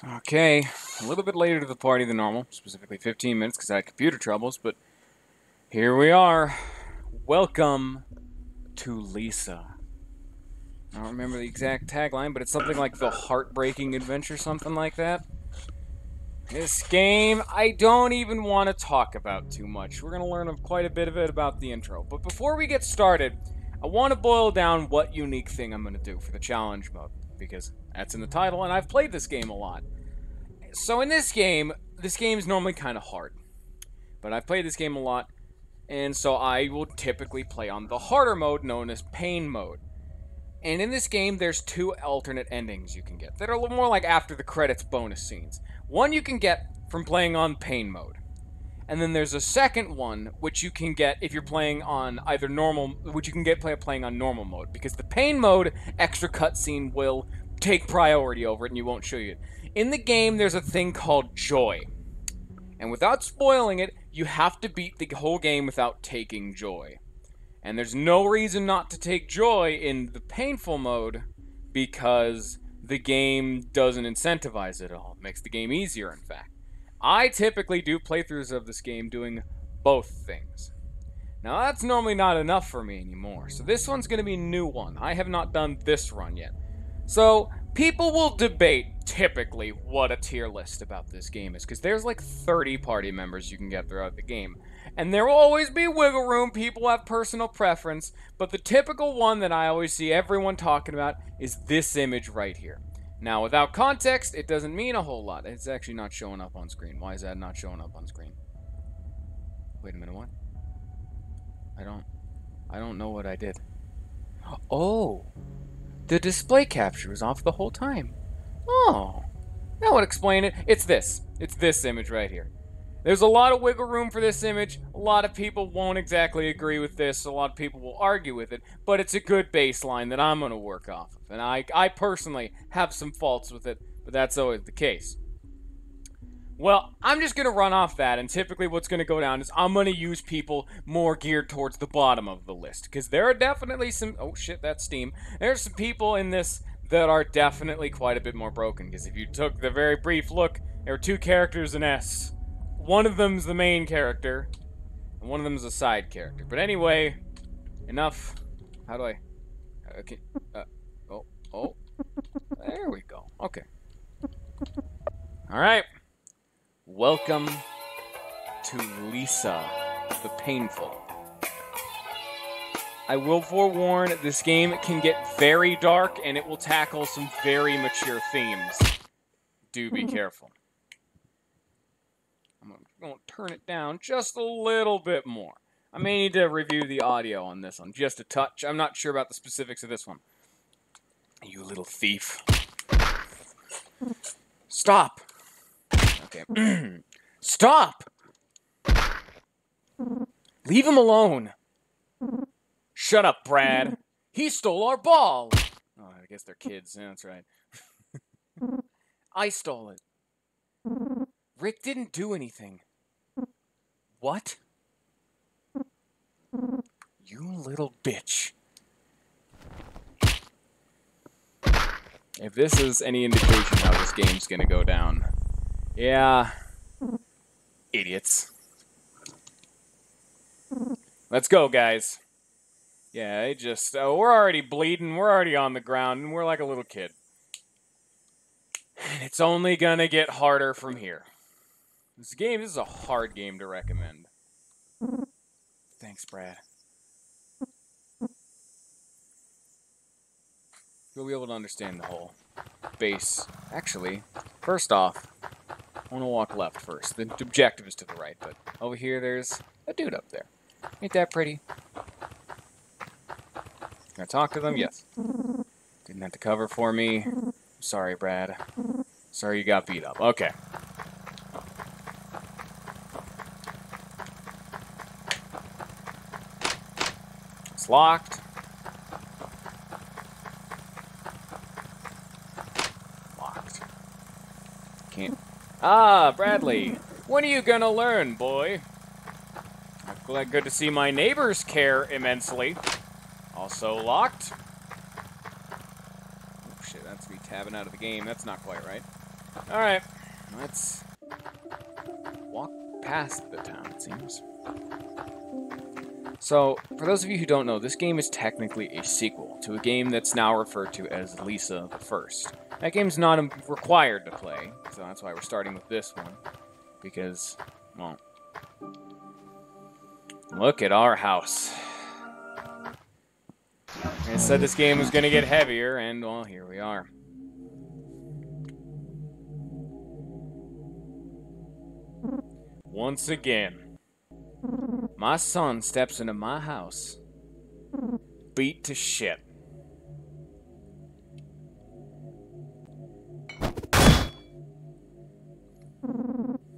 Okay, a little bit later to the party than normal, specifically 15 minutes because I had computer troubles, but here we are. Welcome to Lisa. I don't remember the exact tagline, but it's something like the heartbreaking adventure, something like that. This game, I don't even want to talk about too much. We're going to learn quite a bit of it about the intro. But before we get started, I want to boil down what unique thing I'm going to do for the challenge mode, because that's in the title, and I've played this game a lot. So in this game's normally kind of hard. But I've played this game a lot, and so I will typically play on the harder mode known as pain mode. And in this game, there's two alternate endings you can get that are a little more like after the credits bonus scenes. One you can get from playing on pain mode. And then there's a second one, which you can get if you're playing on either normal, which you can get playing on normal mode, because the pain mode extra cutscene will take priority over it and you won't show you it. In the game, there's a thing called joy. And without spoiling it, you have to beat the whole game without taking joy. And there's no reason not to take joy in the painful mode because the game doesn't incentivize it at all. It makes the game easier, in fact. I typically do playthroughs of this game doing both things. Now, that's normally not enough for me anymore, so this one's going to be a new one. I have not done this run yet. So, people will debate, typically, what a tier list about this game is, because there's like 30 party members you can get throughout the game. And there will always be wiggle room, people have personal preference, but the typical one that I always see everyone talking about is this image right here. Now, without context, it doesn't mean a whole lot. It's actually not showing up on screen. Why is that not showing up on screen? Wait a minute, what? I don't know what I did. Oh, the display capture was off the whole time. Oh, that would explain it. It's this. It's this image right here. There's a lot of wiggle room for this image. A lot of people won't exactly agree with this. A lot of people will argue with it. But it's a good baseline that I'm going to work off of. And I personally have some faults with it, but that's always the case. Well, I'm just going to run off that, and typically what's going to go down is I'm going to use people more geared towards the bottom of the list. Because there are definitely some... Oh, shit, that's Steam. There's some people in this that are definitely quite a bit more broken. Because if you took the very brief look, there are two characters in S. One of them's the main character, and one of them's a side character. But anyway, enough. How do I... Okay. Oh. There we go. Okay. Alright. Welcome to Lisa, the Painful. I will forewarn, this game can get very dark, and it will tackle some very mature themes. Do be careful. I'm going to turn it down just a little bit more. I may need to review the audio on this one, just a touch. I'm not sure about the specifics of this one. You little thief. Stop! Okay. Stop! Leave him alone! Shut up, Brad. He stole our ball! Oh, I guess they're kids. Yeah, that's right. I stole it. Rick didn't do anything. What? You little bitch. If this is any indication how this game's gonna go down. Yeah. Idiots. Let's go, guys. Yeah, they just... we're already bleeding, we're already on the ground, and we're like a little kid. And it's only gonna get harder from here. This is a hard game to recommend. Thanks, Brad. You'll be able to understand the whole base. Actually, first off, I want to walk left first. The objective is to the right, but over here there's a dude up there. Ain't that pretty? Can I talk to them? Yes. Didn't have to cover for me. Sorry, Brad. Sorry you got beat up. Okay. It's locked. Locked. Can't... Ah, Bradley. When are you gonna learn, boy? Good to see my neighbors care immensely. Also locked. Oh shit, that's me tabbing out of the game. That's not quite right. Alright, let's walk past the town, it seems. So, for those of you who don't know, this game is technically a sequel to a game that's now referred to as Lisa the First. That game's not required to play, so that's why we're starting with this one. Because, well, look at our house. I said this game was going to get heavier, and, well, here we are. Once again, my son steps into my house, beat to shit.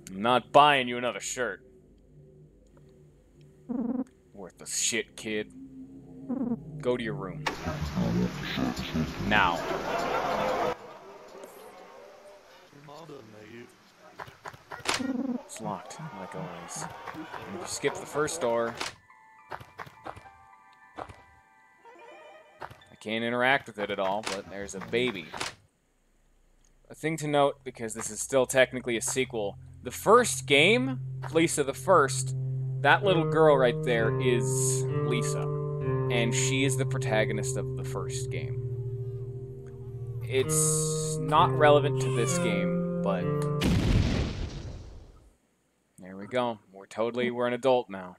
I'm not buying you another shirt. Worthless shit, kid. Go to your room. Now. It's locked, like always. And if you skip the first door, I can't interact with it at all, but there's a baby. A thing to note, because this is still technically a sequel, the first game, Lisa the First, that little girl right there is Lisa. And she is the protagonist of the first game. It's not relevant to this game, but there we go. We're an adult now.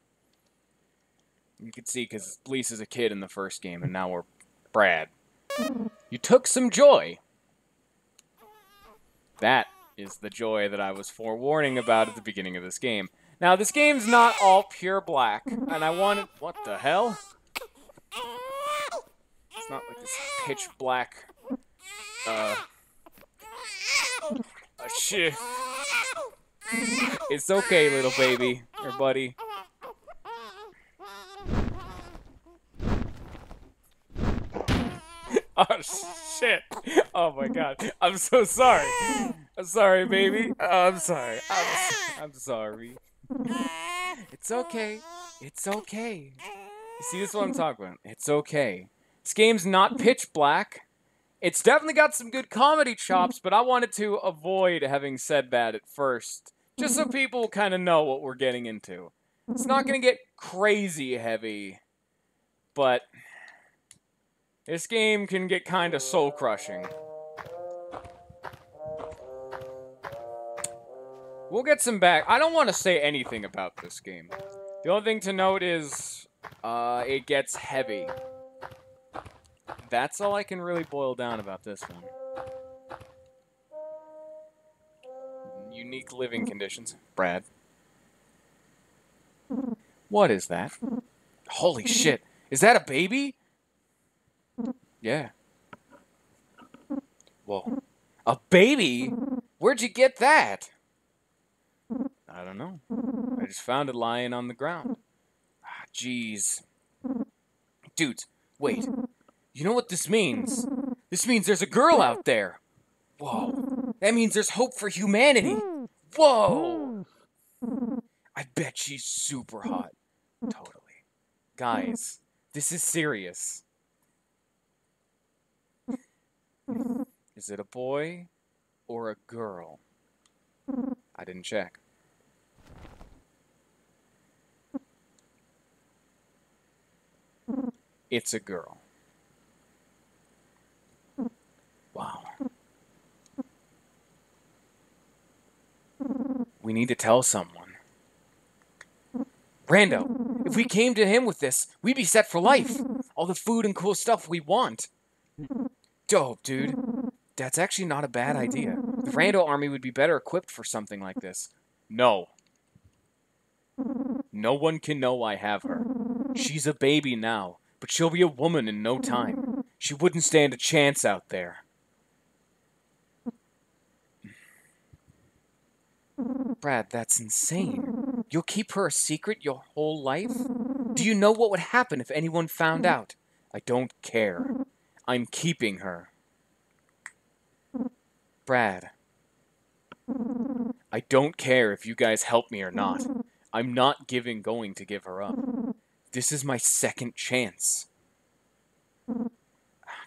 You can see, because Lisa's a kid in the first game, and now we're Brad. You took some joy. That is the joy that I was forewarning about at the beginning of this game. Now, this game's not all pure black, and I wanted... What the hell? It's not like this pitch black... shit. It's okay, little baby. Or buddy. Oh, shit. Oh, my God. I'm so sorry. I'm sorry, baby. I'm sorry. I'm sorry. It's okay. It's okay. You see, this is what I'm talking about. It's okay. This game's not pitch black. It's definitely got some good comedy chops, but I wanted to avoid having said that at first. Just so people kind of know what we're getting into. It's not going to get crazy heavy, but this game can get kind of soul-crushing. We'll get some back. I don't want to say anything about this game. The only thing to note is it gets heavy. That's all I can really boil down about this one. Unique living conditions. Brad. What is that? Holy shit. Is that a baby? Yeah. Whoa. A baby? Where'd you get that? I don't know. I just found it lying on the ground. Ah, jeez. Dude, wait. You know what this means? This means there's a girl out there. Whoa. That means there's hope for humanity. Whoa. I bet she's super hot. Totally. Guys, this is serious. Is it a boy or a girl? I didn't check. It's a girl. Wow. We need to tell someone. Rando, if we came to him with this, we'd be set for life. All the food and cool stuff we want. Dope, dude. That's actually not a bad idea. The Rando army would be better equipped for something like this. No. No one can know I have her. She's a baby now, but she'll be a woman in no time. She wouldn't stand a chance out there. Brad, that's insane. You'll keep her a secret your whole life? Do you know what would happen if anyone found out? I don't care. I'm keeping her. Brad. I don't care if you guys help me or not. I'm not going to give her up. This is my second chance.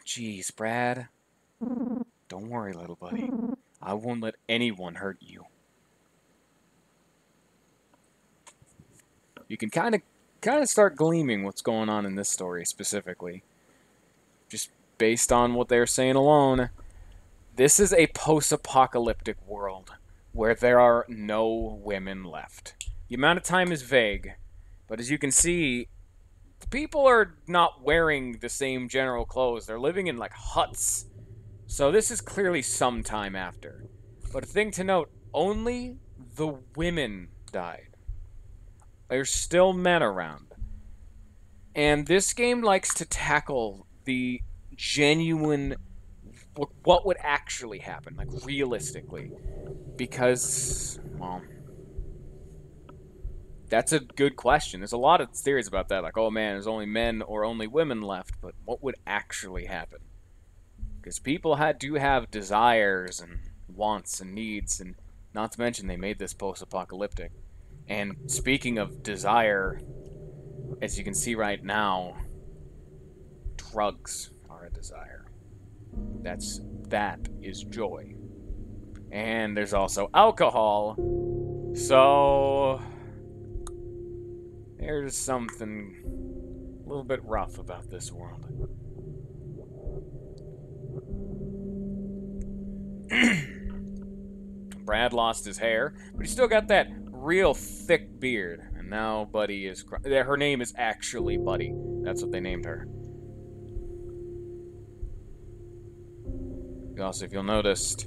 Jeez, Brad. Don't worry, little buddy. I won't let anyone hurt you. You can kind of start gleaming what's going on in this story specifically. Just based on what they're saying alone. This is a post-apocalyptic world where there are no women left. The amount of time is vague, but as you can see, the people are not wearing the same general clothes. They're living in like huts. So this is clearly some time after. But a thing to note, only the women died. There's still men around. And this game likes to tackle the genuine, what would actually happen, like realistically. Because, well, that's a good question. There's a lot of theories about that, like, oh man, there's only men or only women left, but what would actually happen? Because people do have desires and wants and needs, and not to mention they made this post-apocalyptic. And speaking of desire, as you can see right now, drugs are a desire. That is joy. And there's also alcohol. So there's something a little bit rough about this world. Brad lost his hair, but he still got that real thick beard. And now Buddy is... Her name is actually Buddy. That's what they named her. Also, if you'll notice,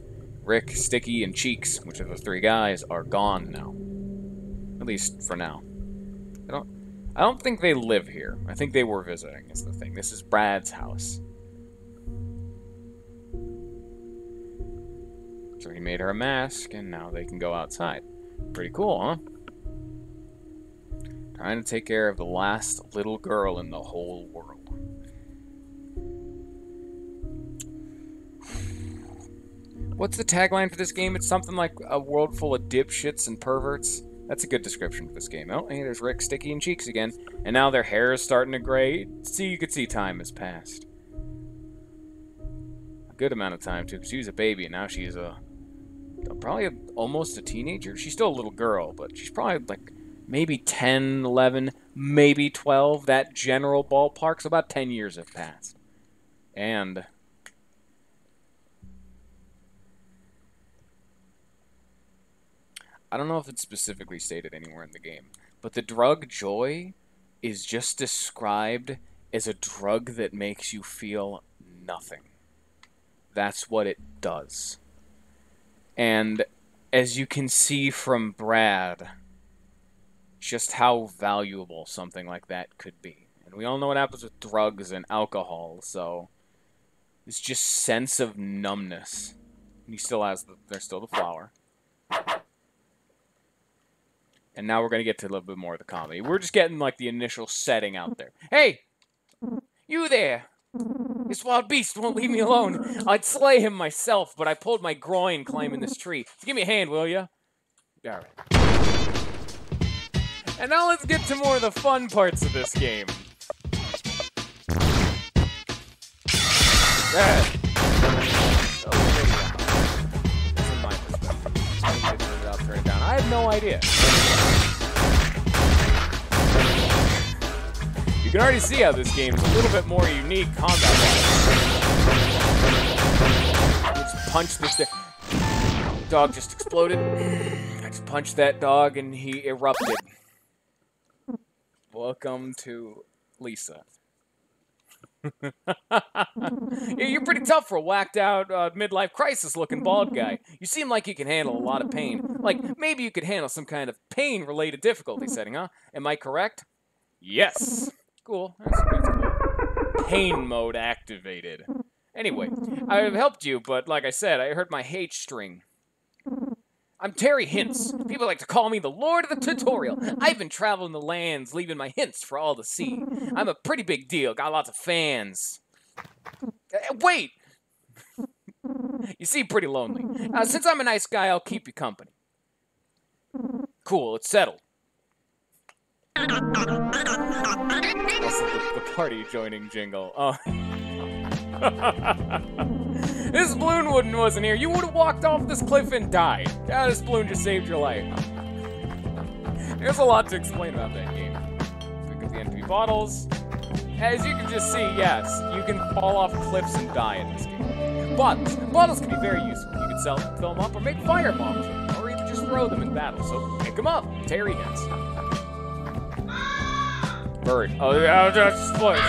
Rick, Sticky, and Cheeks, which are the three guys, are gone now. At least for now. I don't think they live here. I think they were visiting, is the thing. This is Brad's house. So he made her a mask, and now they can go outside. Pretty cool, huh? Trying to take care of the last little girl in the whole world. What's the tagline for this game? It's something like a world full of dipshits and perverts. That's a good description for this game. Oh, hey, there's Rick, Sticky, and Cheeks again. And now their hair is starting to gray. See, you could see time has passed. A good amount of time, too, because she was a baby, and now she's probably almost a teenager. She's still a little girl, but she's probably like maybe 10, 11, maybe 12. That general ballpark. So about 10 years have passed. And I don't know if it's specifically stated anywhere in the game, but the drug joy is just described as a drug that makes you feel nothing. That's what it does. And as you can see from Brad, just how valuable something like that could be. And we all know what happens with drugs and alcohol, so it's just sense of numbness. And he still has there's still the flower. And now we're going to get to a little bit more of the comedy. We're just getting, like, the initial setting out there. Hey! You there! This wild beast won't leave me alone. I'd slay him myself, but I pulled my groin climbing this tree. Give me a hand, will ya? Alright. And now let's get to more of the fun parts of this game. I have no idea. You can already see how this game is a little bit more unique combat-wise. Let's punch this dog just exploded. I just punched that dog and he erupted. Welcome to Lisa. Yeah, you're pretty tough for a whacked-out, midlife crisis-looking bald guy. You seem like you can handle a lot of pain. Like, maybe you could handle some kind of pain-related difficulty setting, huh? Am I correct? Yes. Cool. That's cool. Pain mode activated. Anyway, I've helped you, but like I said, I heard my H string. I'm Terry Hints. People like to call me the Lord of the Tutorial. I've been traveling the lands, leaving my hints for all to see. I'm a pretty big deal, got lots of fans. Wait! You seem pretty lonely. Since I'm a nice guy, I'll keep you company. Cool, it's settled. Also, the party joining jingle. Oh. This balloon wasn't here. You would have walked off this cliff and died. Yeah, this balloon just saved your life. There's a lot to explain about that game. Pick up the empty bottles. As you can just see, yes, you can fall off cliffs and die in this game. Bottles can be very useful. You can fill them up or make fire bombs, or even just throw them in battle. So pick them up. Terry hits. Bird. Oh, just exploded.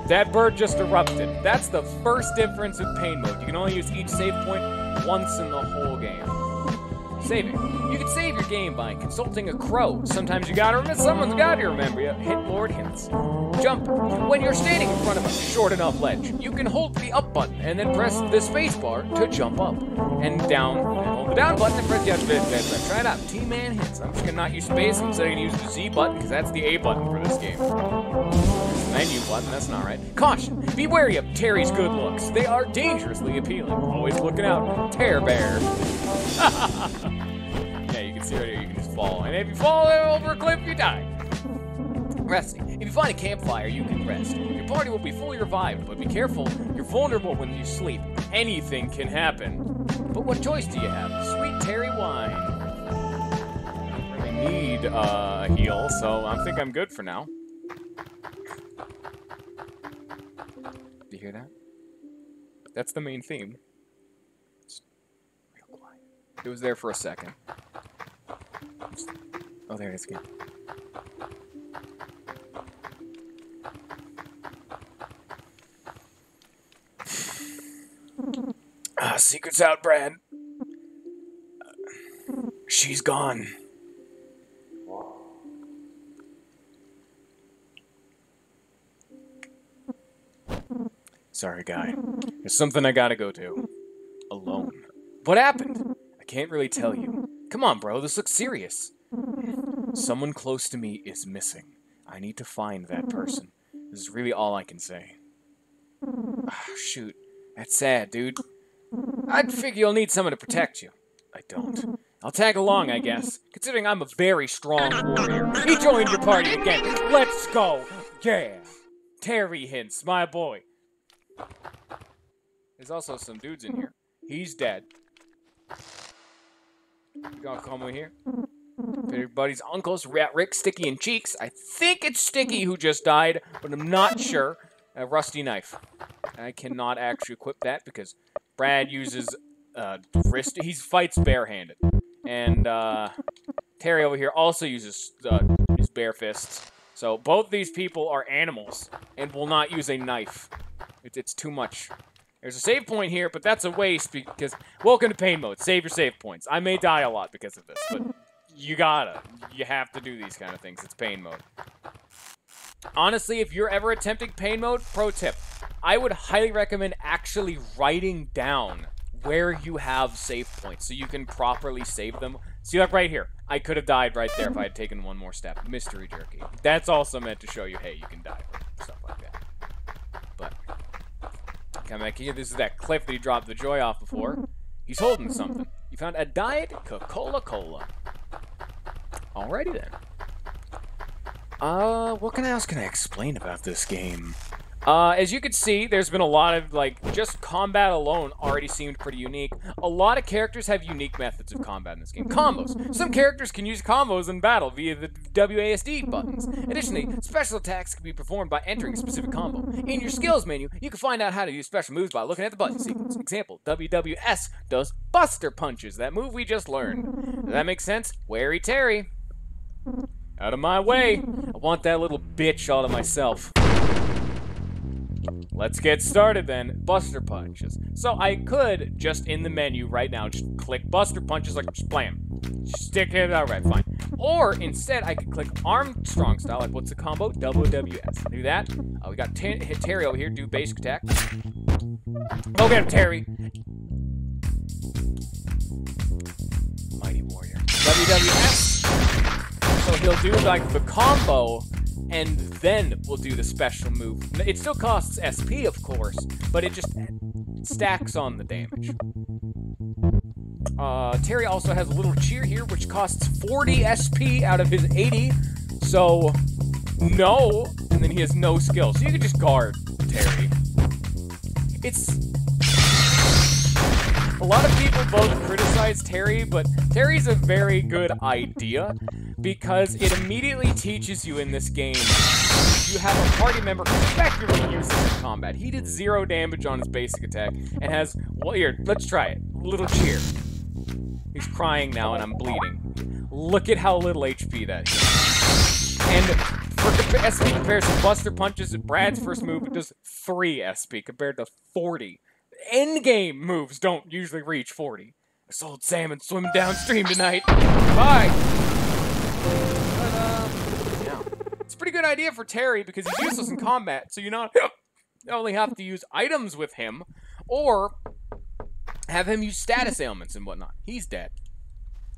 That bird just erupted. That's the first difference with pain mode. You can only use each save point once in the whole game. Saving. You can save your game by consulting a crow. Sometimes you gotta remember, someone's gotta remember you. Hit Lord Hints. Jump. When you're standing in front of a short enough ledge, you can hold the up button and then press the space bar to jump up. And down, and hold the down button and press the up button. Try it out. T-Man Hints. I'm just gonna not use space. I'm gonna use the Z button because that's the A button for this game. Menu button, that's not right. Caution! Be wary of Terry's good looks. They are dangerously appealing. Always looking out. Tear Bear. Yeah, you can see right here, you can just fall. And if you fall over a cliff, you die. Resting. If you find a campfire, you can rest. Your party will be fully revived, but be careful. You're vulnerable when you sleep. Anything can happen. But what choice do you have? Sweet Terry wine. I really need a heal, so I think I'm good for now. Do you hear that? That's the main theme. It's real quiet. It was there for a second. Oh, there it is again. Secret's out, Brad. She's gone. Sorry, guy. There's something I gotta go to. Alone. What happened? I can't really tell you. Come on, bro. This looks serious. Someone close to me is missing. I need to find that person. This is really all I can say. Shoot. That's sad, dude. I'd figure you'll need someone to protect you. I don't. I'll tag along, I guess, considering I'm a very strong warrior. He joined your party again. Let's go. Yeah. Terry Hints, my boy. There's also some dudes in here. He's dead. You gonna come over here? Everybody's uncles, Rat Rick, Sticky, and Cheeks. I think it's Sticky who just died, but I'm not sure. A rusty knife. I cannot actually equip that because Brad uses wrist. He fights barehanded, and Terry over here also uses his bare fists. So both these people are animals and will not use a knife. It's too much. There's a save point here, but that's a waste because welcome to pain mode. Save your save points. I may die a lot because of this, but you have to do these kind of things. It's pain mode. Honestly, if you're ever attempting pain mode, pro tip, I would highly recommend actually writing down where you have save points so you can properly save them. See, like right here, I could have died right there if I had taken one more step. Mystery jerky. That's also meant to show you, hey, you can die or stuff like that. But come back here. This is that cliff that he dropped the joy off before. He's holding something. You found a Diet Coca-Cola. Alrighty then. What else can I explain about this game? As you can see, there's been a lot of, just combat alone already seemed pretty unique. A lot of characters have unique methods of combat in this game. Combos. Some characters can use combos in battle via the WASD buttons. Additionally, special attacks can be performed by entering a specific combo. In your skills menu, you can find out how to use special moves by looking at the button sequence. Example, WWS does Buster Punches, that move we just learned. Does that make sense? Wary Terry. Out of my way. I want that little bitch all to myself. Let's get started then. Buster Punches. So I could, just in the menu right now, just click Buster Punches, like, just blam. Stick it, alright, fine. Or, instead, I could click Armstrong style, like, what's the combo? WWS. Do that. We got hit Terry over here, do basic attack. Go get him, Terry. Mighty Warrior. WWS. So he'll do, like, the combo, and then we'll do the special move. It still costs SP, of course, but it just stacks on the damage. Terry also has a little cheer here, which costs 40 SP out of his 80. So, no. And then he has no skill. So you can just guard Terry. it's... A lot of people both criticize Terry, but Terry's a very good idea because it immediately teaches you in this game you have a party member who's effectively useless in combat. He did 0 damage on his basic attack and has... Well, here, let's try it. A little cheer. He's crying now and I'm bleeding. Look at how little HP that is. And for SP comparison, Buster Punches, Brad's first move does 3 SP compared to 40. Endgame moves don't usually reach 40. I sold salmon swimming downstream tonight. Bye! But, yeah. It's a pretty good idea for Terry because he's useless in combat, so you not only have to use items with him, or have him use status ailments and whatnot. He's dead.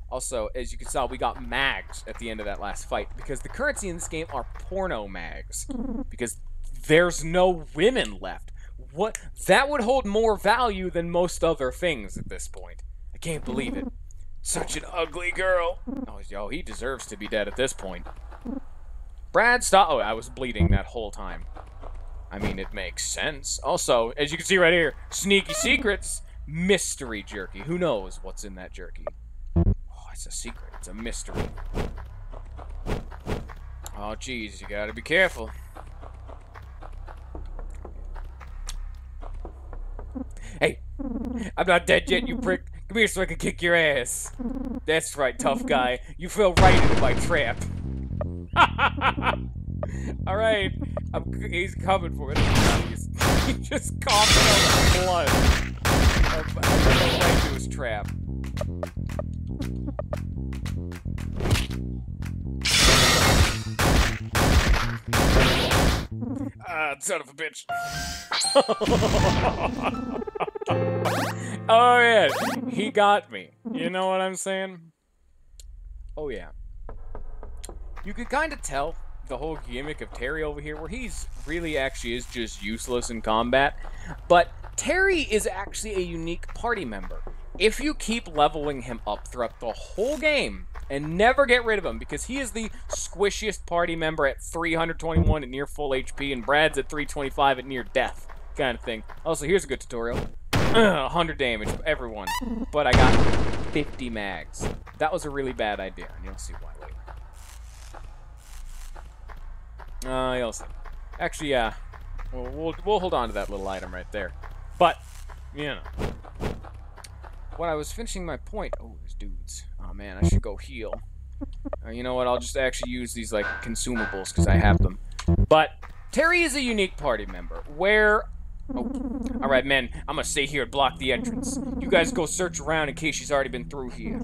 Also, as you can tell, we got mags at the end of that last fight because the currency in this game are porno mags because there's no women left. What? That would hold more value than most other things at this point. I can't believe it. Such an ugly girl. Oh, yo, he deserves to be dead at this point. Brad, stop. Oh, I was bleeding that whole time. I mean, it makes sense. Also, as you can see right here, sneaky secrets, mystery jerky. Who knows what's in that jerky? Oh, it's a secret. It's a mystery. Oh, geez, you gotta be careful. Hey, I'm not dead yet, you prick. Come here so I can kick your ass. That's right, tough guy. You fell right into my trap. Alright, he's coming for it. He's just coughing out blood. Right into his trap. Ah, son of a bitch. Oh, yeah. He got me. You know what I'm saying? Oh, yeah. You could kind of tell the whole gimmick of Terry over here, where he's really actually is just useless in combat. But Terry is actually a unique party member. If you keep leveling him up throughout the whole game, and never get rid of him, because he is the squishiest party member at 321 at near full HP, and Brad's at 325 at near death, kind of thing. Also, here's a good tutorial. 100 damage, everyone. But I got 50 mags. That was a really bad idea, and you'll see why later. You'll see. Actually, yeah. We'll hold on to that little item right there. But, you know. When I was finishing my point... Oh, there's dudes. Oh, man, I should go heal. You know what? I'll just actually use these, like, consumables, because I have them. But Terry is a unique party member, where... Oh, alright, men. I'm gonna stay here and block the entrance. You guys go search around in case she's already been through here.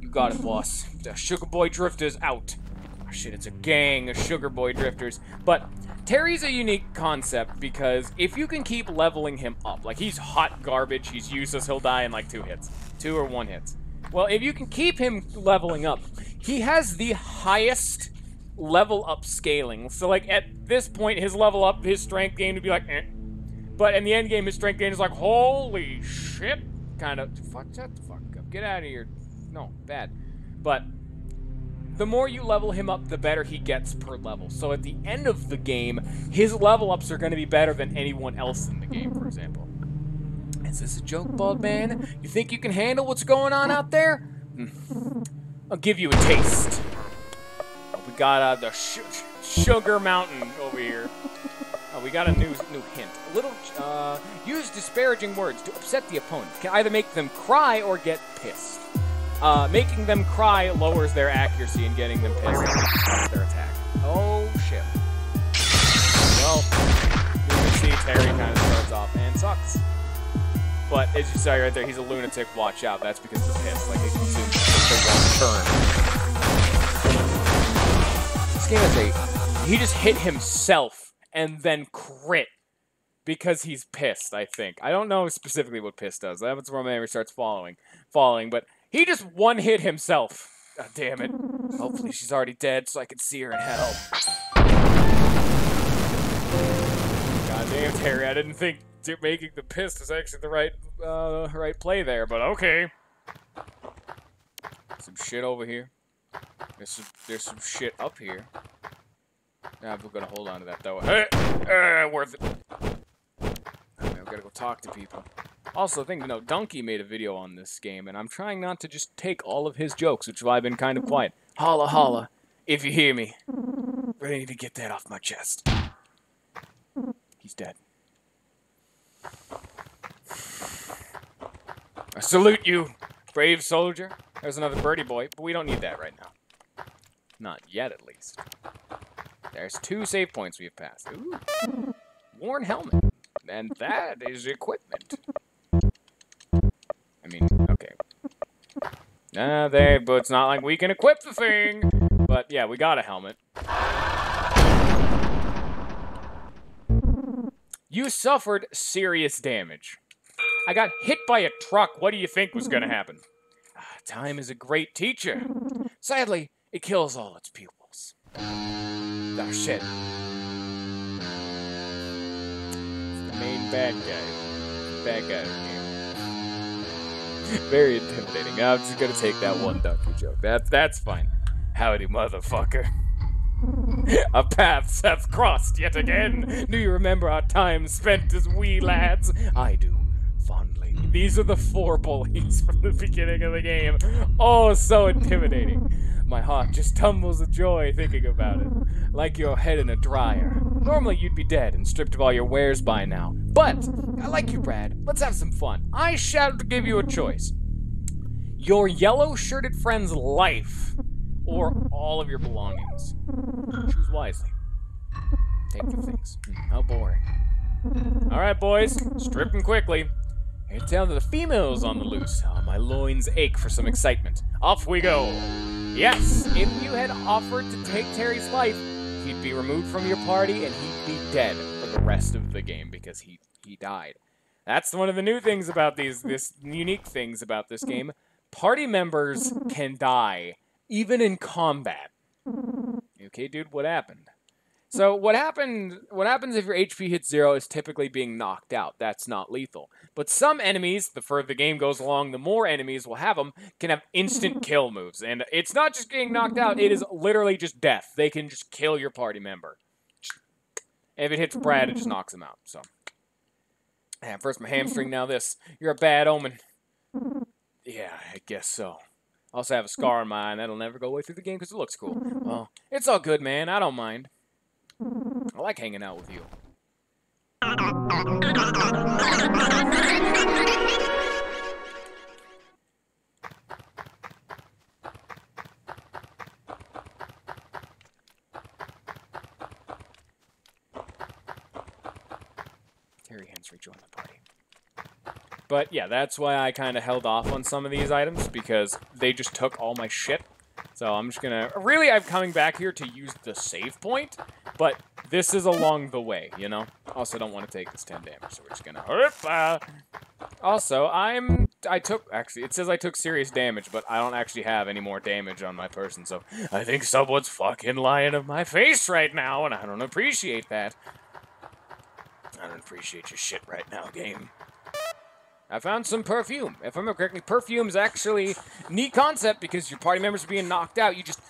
You got it, boss. The Sugar Boy Drifter's out. Oh, shit, it's a gang of Sugar Boy Drifters. But Terry's a unique concept because if you can keep leveling him up, like he's hot garbage, he's useless, he'll die in like 2 hits. 2 or 1 hits. Well, if you can keep him leveling up, he has the highest level up scaling. So like at this point, his level up, his strength gain would be like, eh. But in the end game, his strength gain is like, holy shit. Kind of, fuck, shut the fuck up. Get out of here. No, bad. But the more you level him up, the better he gets per level. So at the end of the game, his level ups are going to be better than anyone else in the game, for example. Is this a joke, bald man? You think you can handle what's going on out there? I'll give you a taste. We got the Sugar Mountain over here. Oh, we got a new hint. A little, use disparaging words to upset the opponent. Can either make them cry or get pissed. Making them cry lowers their accuracy and getting them pissed stops their attack. Oh, shit. Well, you can see Terry kind of starts off and sucks. But as you saw right there, he's a lunatic. Watch out. That's because of the piss. Like, he consumes the one turn. This game is he just hit himself and then crit because he's pissed, I think. I don't know specifically what piss does. That happens when my memory starts falling, but he just one-hit himself. God damn it. Hopefully she's already dead so I can see her in hell. God damn, Terry, I didn't think making the piss was actually the right play there, but okay. Some shit over here. There's some shit up here. Nah, we're gonna hold on to that though. Hey, worth it. Okay, we gotta go talk to people. Also, thing to note, Donkey made a video on this game, and I'm trying not to just take all of his jokes, which is why I've been kind of quiet. Holla holla, if you hear me. Ready to get that off my chest. He's dead. I salute you, brave soldier. There's another birdie boy, but we don't need that right now. Not yet, at least. There's 2 save points we have passed. Ooh. Worn helmet. And that is equipment. I mean, okay. But it's not like we can equip the thing. But yeah, we got a helmet. You suffered serious damage. I got hit by a truck. What do you think was going to happen? Time is a great teacher. Sadly, it kills all its pupils. Oh, shit. It's the main bad guy. Bad guy of the game. Very intimidating. I'm just going to take that one donkey joke. That's fine. Howdy, motherfucker. Our paths have crossed yet again. Do you remember our time spent as wee lads? I do, fondly. These are the 4 bullies from the beginning of the game. Oh, so intimidating. My heart just tumbles with joy thinking about it. Like your head in a dryer. Normally you'd be dead and stripped of all your wares by now. But, I like you, Brad. Let's have some fun. I shall give you a choice. Your yellow-shirted friend's life, or all of your belongings. Choose wisely. Take your things. How boring. Alright, boys. Strip them quickly. Here to tell that the female's on the loose. Oh, my loins ache for some excitement. Off we go. Yes, if you had offered to take Terry's life, he'd be removed from your party and he'd be dead for the rest of the game because he died. That's one of the new things about unique things about this game. Party members can die, even in combat. Okay, dude, what happened? So what happens if your HP hits 0 is typically being knocked out. That's not lethal. But some enemies, the further the game goes along, the more enemies will have them, can have instant kill moves. And it's not just getting knocked out, it is literally just death. They can just kill your party member. If it hits Brad, it just knocks him out. So, yeah, first my hamstring, now this. You're a bad omen. Yeah, I guess so. I also have a scar on my eye, and that'll never go away through the game because it looks cool. Well, it's all good, man. I don't mind. I like hanging out with you. Terry Hens rejoined the party. But yeah, that's why I kind of held off on some of these items, because they just took all my shit. So I'm just gonna... Really, I'm coming back here to use the save point, but this is along the way, you know? Also, don't want to take this 10 damage, so we're just gonna... Also, actually, it says I took serious damage, but I don't actually have any more damage on my person, so I think someone's fucking lying to my face right now, and I don't appreciate that. I don't appreciate your shit right now, game. I found some perfume. If I remember correctly, perfume's actually a neat concept because your party members are being knocked out. You just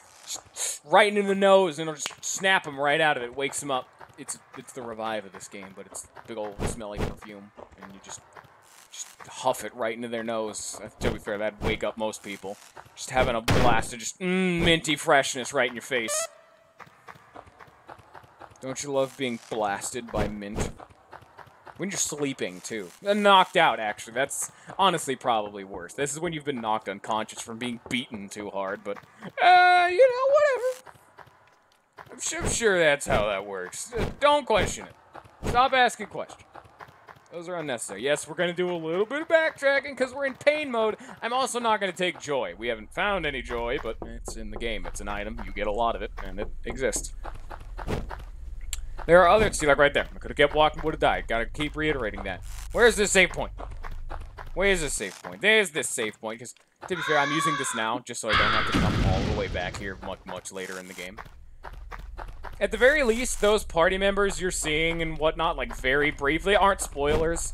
right into the nose and it'll just snap them right out of it. Wakes them up. It's the revive of this game, but it's big old smelly perfume. And you just huff it right into their nose. To be fair, that'd wake up most people. Just having a blast of just minty freshness right in your face. Don't you love being blasted by mint? When you're sleeping, too. Knocked out, actually. That's honestly probably worse. This is when you've been knocked unconscious from being beaten too hard, but, you know, whatever. I'm sure that's how that works. Don't question it. Stop asking questions. Those are unnecessary. Yes, we're going to do a little bit of backtracking because we're in pain mode. I'm also not going to take joy. We haven't found any joy, but it's in the game. It's an item. You get a lot of it, and it exists. There are others, see, like right there. I could have kept walking, would have died. Gotta keep reiterating that. Where's this save point? Where's this save point? There's this save point, because, to be fair, I'm using this now, just so I don't have to come all the way back here much later in the game. At the very least, those party members you're seeing and whatnot, like, very briefly, aren't spoilers.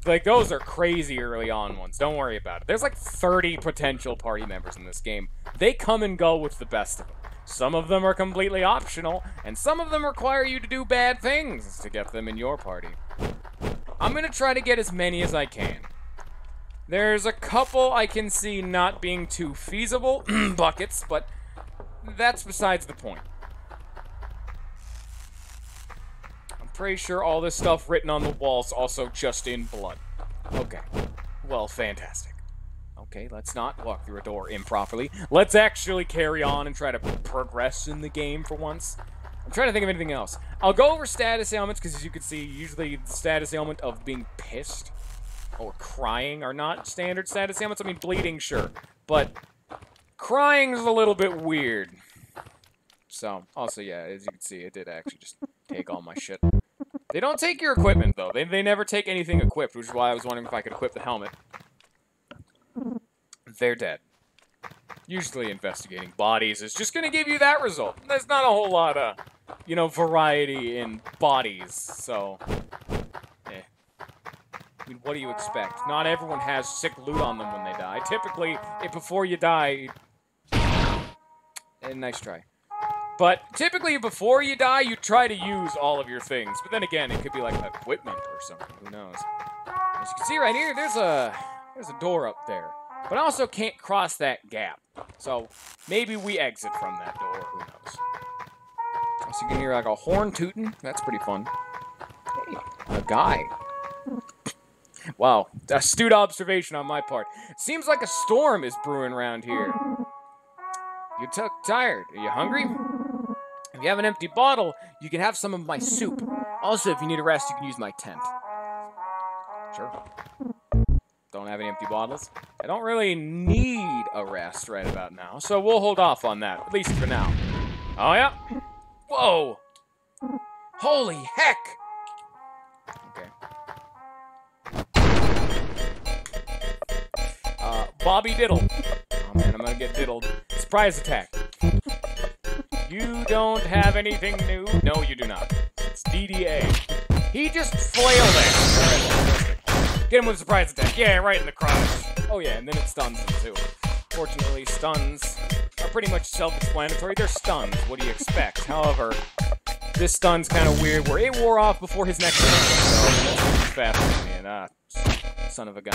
Like, those are crazy early on ones. Don't worry about it. There's, like, 30 potential party members in this game. They come and go with the best of them. Some of them are completely optional, and some of them require you to do bad things to get them in your party. I'm going to try to get as many as I can. There's a couple I can see not being too feasible buckets, but that's besides the point. I'm pretty sure all this stuff written on the wall's also just in blood. Okay. Well, fantastic. Okay, let's not walk through a door improperly. Let's actually carry on and try to progress in the game for once. I'm trying to think of anything else. I'll go over status ailments, because as you can see, usually the status ailment of being pissed or crying are not standard status ailments. I mean, bleeding, sure. But crying is a little bit weird. So, also, yeah, as you can see, it did actually just take all my shit. They don't take your equipment, though. They never take anything equipped, which is why I was wondering if I could equip the helmet. They're dead. Usually investigating bodies is just going to give you that result. There's not a whole lot of, you know, variety in bodies, so... I mean, what do you expect? Not everyone has sick loot on them when they die. Typically, before you die... nice try. But typically, before you die, you try to use all of your things. But then again, it could be like equipment or something. Who knows? As you can see right here, there's a door up there. But I also can't cross that gap. So, maybe we exit from that door. Who knows? So you can hear like a horn tooting. That's pretty fun. Hey, a guy. Wow, astute observation on my part. Seems like a storm is brewing around here. You tired? Are you hungry? If you have an empty bottle, you can have some of my soup. Also, if you need a rest, you can use my tent. Sure. Don't have any empty bottles. I don't really need a rest right about now, so we'll hold off on that, at least for now. Oh, yeah? Whoa! Holy heck! Okay. Bobby Diddle. Oh, man, I'm gonna get diddled. Surprise attack. You don't have anything new? No, you do not. It's DDA. He just flailed it. Get him with a surprise attack. Yeah, right in the crotch. Oh, yeah, and then it stuns him, too. Fortunately, stuns are pretty much self-explanatory. They're stuns. What do you expect? However, this stun's kind of weird, where it wore off before his next turn, so that's faster than me, son of a gun.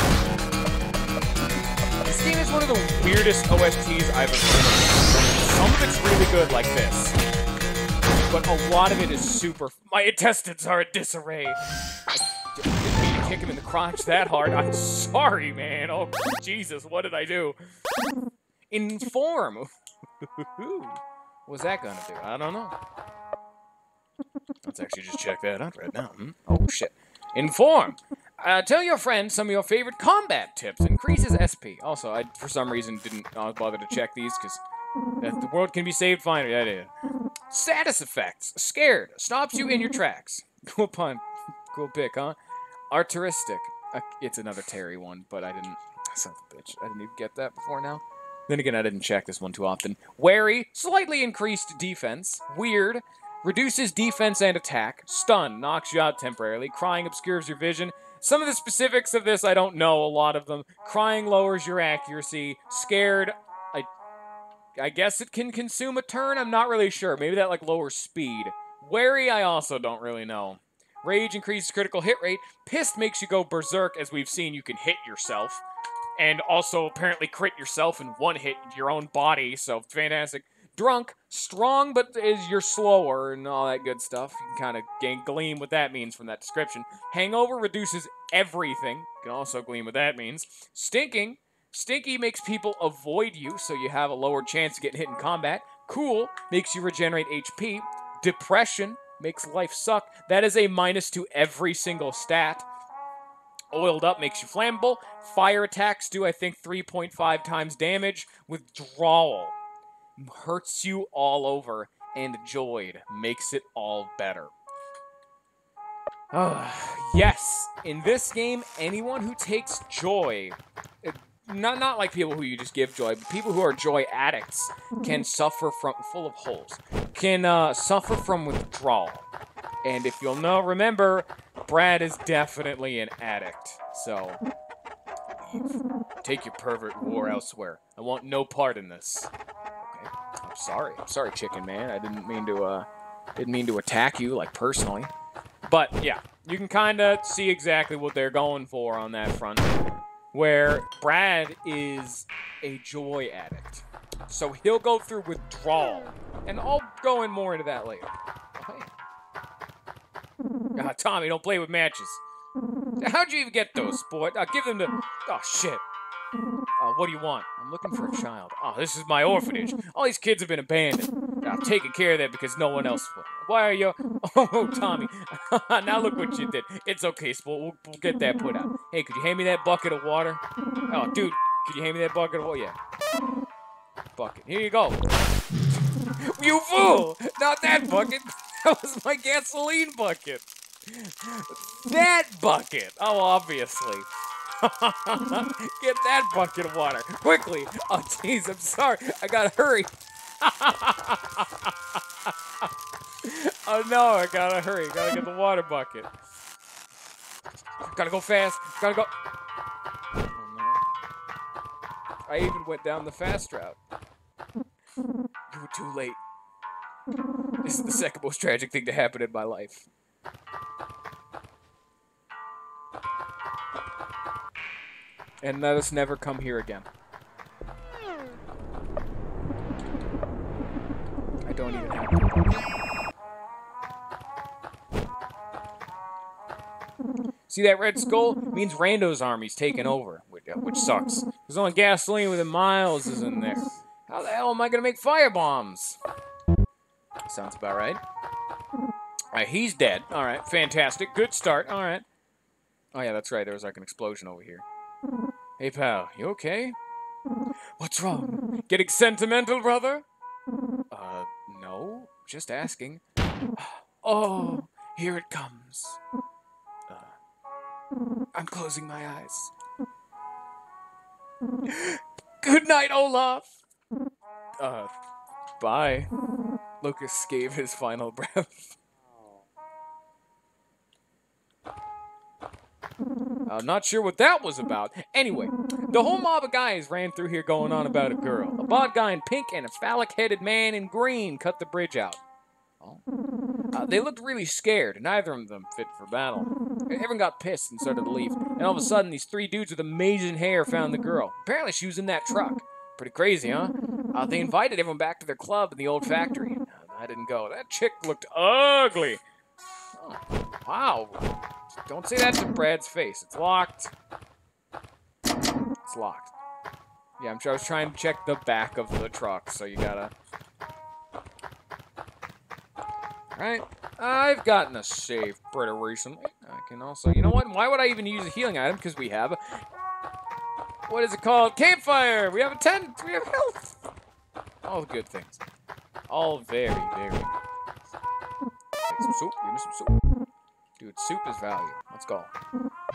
This game is one of the weirdest OSTs I've ever heard. Some of it's really good, like this. But a lot of it is super... My intestines are in disarray. I didn't mean to kick him in the crotch that hard. I'm sorry, man. Oh, Jesus, what did I do? Inform. What's that gonna do? I don't know. Let's actually just check that out right now. Oh, shit. Inform. Tell your friends some of your favorite combat tips. Increases SP. Also, I, for some reason, didn't bother to check these, because the world can be saved fine. Yeah, yeah. Status effects. Scared. Stops you in your tracks. Cool pun. Cool pick, huh? Arteristic. It's another Terry one, but I didn't... Son of a bitch. I didn't even get that before now. Then again, I didn't check this one too often. Wary. Slightly increased defense. Weird. Reduces defense and attack. Stun. Knocks you out temporarily. Crying obscures your vision. Some of the specifics of this, I don't know a lot of them. Crying lowers your accuracy. Scared, I guess it can consume a turn? I'm not really sure. Maybe that, like, lowers speed. Wary, I also don't really know. Rage increases critical hit rate. Pissed makes you go berserk. As we've seen, you can hit yourself. And also, apparently, crit yourself in one hit your own body, so fantastic. Drunk, strong, but you're slower and all that good stuff. You can kind of glean what that means from that description. Hangover reduces everything. You can also glean what that means. Stinking. Stinky makes people avoid you, so you have a lower chance of getting hit in combat. Cool makes you regenerate HP. Depression makes life suck. That is a minus to every single stat. Oiled up makes you flammable. Fire attacks do, I think, 3.5 times damage. Withdrawal hurts you all over, and Joyed makes it all better. Yes, in this game, anyone who takes joy, not like people who you just give joy, but people who are joy addicts can suffer from, full of holes, can suffer from withdrawal. And if you'll remember, Brad is definitely an addict, so take your pervert war elsewhere. I want no part in this. I'm sorry, chicken man. I didn't mean to attack you, like, personally. But, yeah, You can kind of see exactly what they're going for on that front. Where Brad is a joy addict. So he'll go through withdrawal. And I'll go in more into that later. Oh, hey. Tommy, don't play with matches. How'd you even get those, sport? Give them to... Oh, shit. What do you want? I'm looking for a child. Oh, this is my orphanage. All these kids have been abandoned. I'm taking care of them because no one else will. Why are you... Oh, Tommy. Now look what you did. It's okay, sport. We'll get that put out. Hey, could you hand me that bucket of water? Oh, dude. Could you hand me that bucket of water? Yeah. Bucket. Here you go. You fool! Not that bucket. That was my gasoline bucket. That bucket. Oh, obviously. Get that bucket of water. Quickly. Oh, jeez, I'm sorry. I gotta hurry. Oh, no, I gotta hurry. Gotta get the water bucket. Gotta go fast. Gotta go. Oh, no. I even went down the fast route. You were too late. This is the second most tragic thing to happen in my life. And let us never come here again. I don't even have to. See that red skull? It means Rando's army's taken over, which sucks. There's only gasoline within miles is in there. How the hell am I gonna make firebombs? Sounds about right. Alright, he's dead. Alright, fantastic. Good start. Alright. Oh yeah, that's right. There was like an explosion over here. Hey, pal, you okay? What's wrong? Getting sentimental, brother? No. Just asking. Oh, here it comes. I'm closing my eyes. Good night, Olaf! Bye. Lucas gave his final breath. I'm not sure what that was about. Anyway, the whole mob of guys ran through here going on about a girl. A bald guy in pink and a phallic-headed man in green cut the bridge out. Oh. They looked really scared, and neither of them fit for battle. Everyone got pissed and started to leave. And all of a sudden, these three dudes with amazing hair found the girl. Apparently, she was in that truck. Pretty crazy, huh? They invited everyone back to their club in the old factory. I didn't go. That chick looked ugly. Oh, wow. Don't say that to Brad's face. It's locked. It's locked. Yeah, I was trying to check the back of the truck, so you gotta... Alright. I've gotten a save pretty recently. I can also... You know what? Why would I even use a healing item? Because we have... What is it called? Campfire! We have a tent! We have health! All the good things. All very, very good. Take some soup. Give me some soup. Dude, soup is value. Let's go.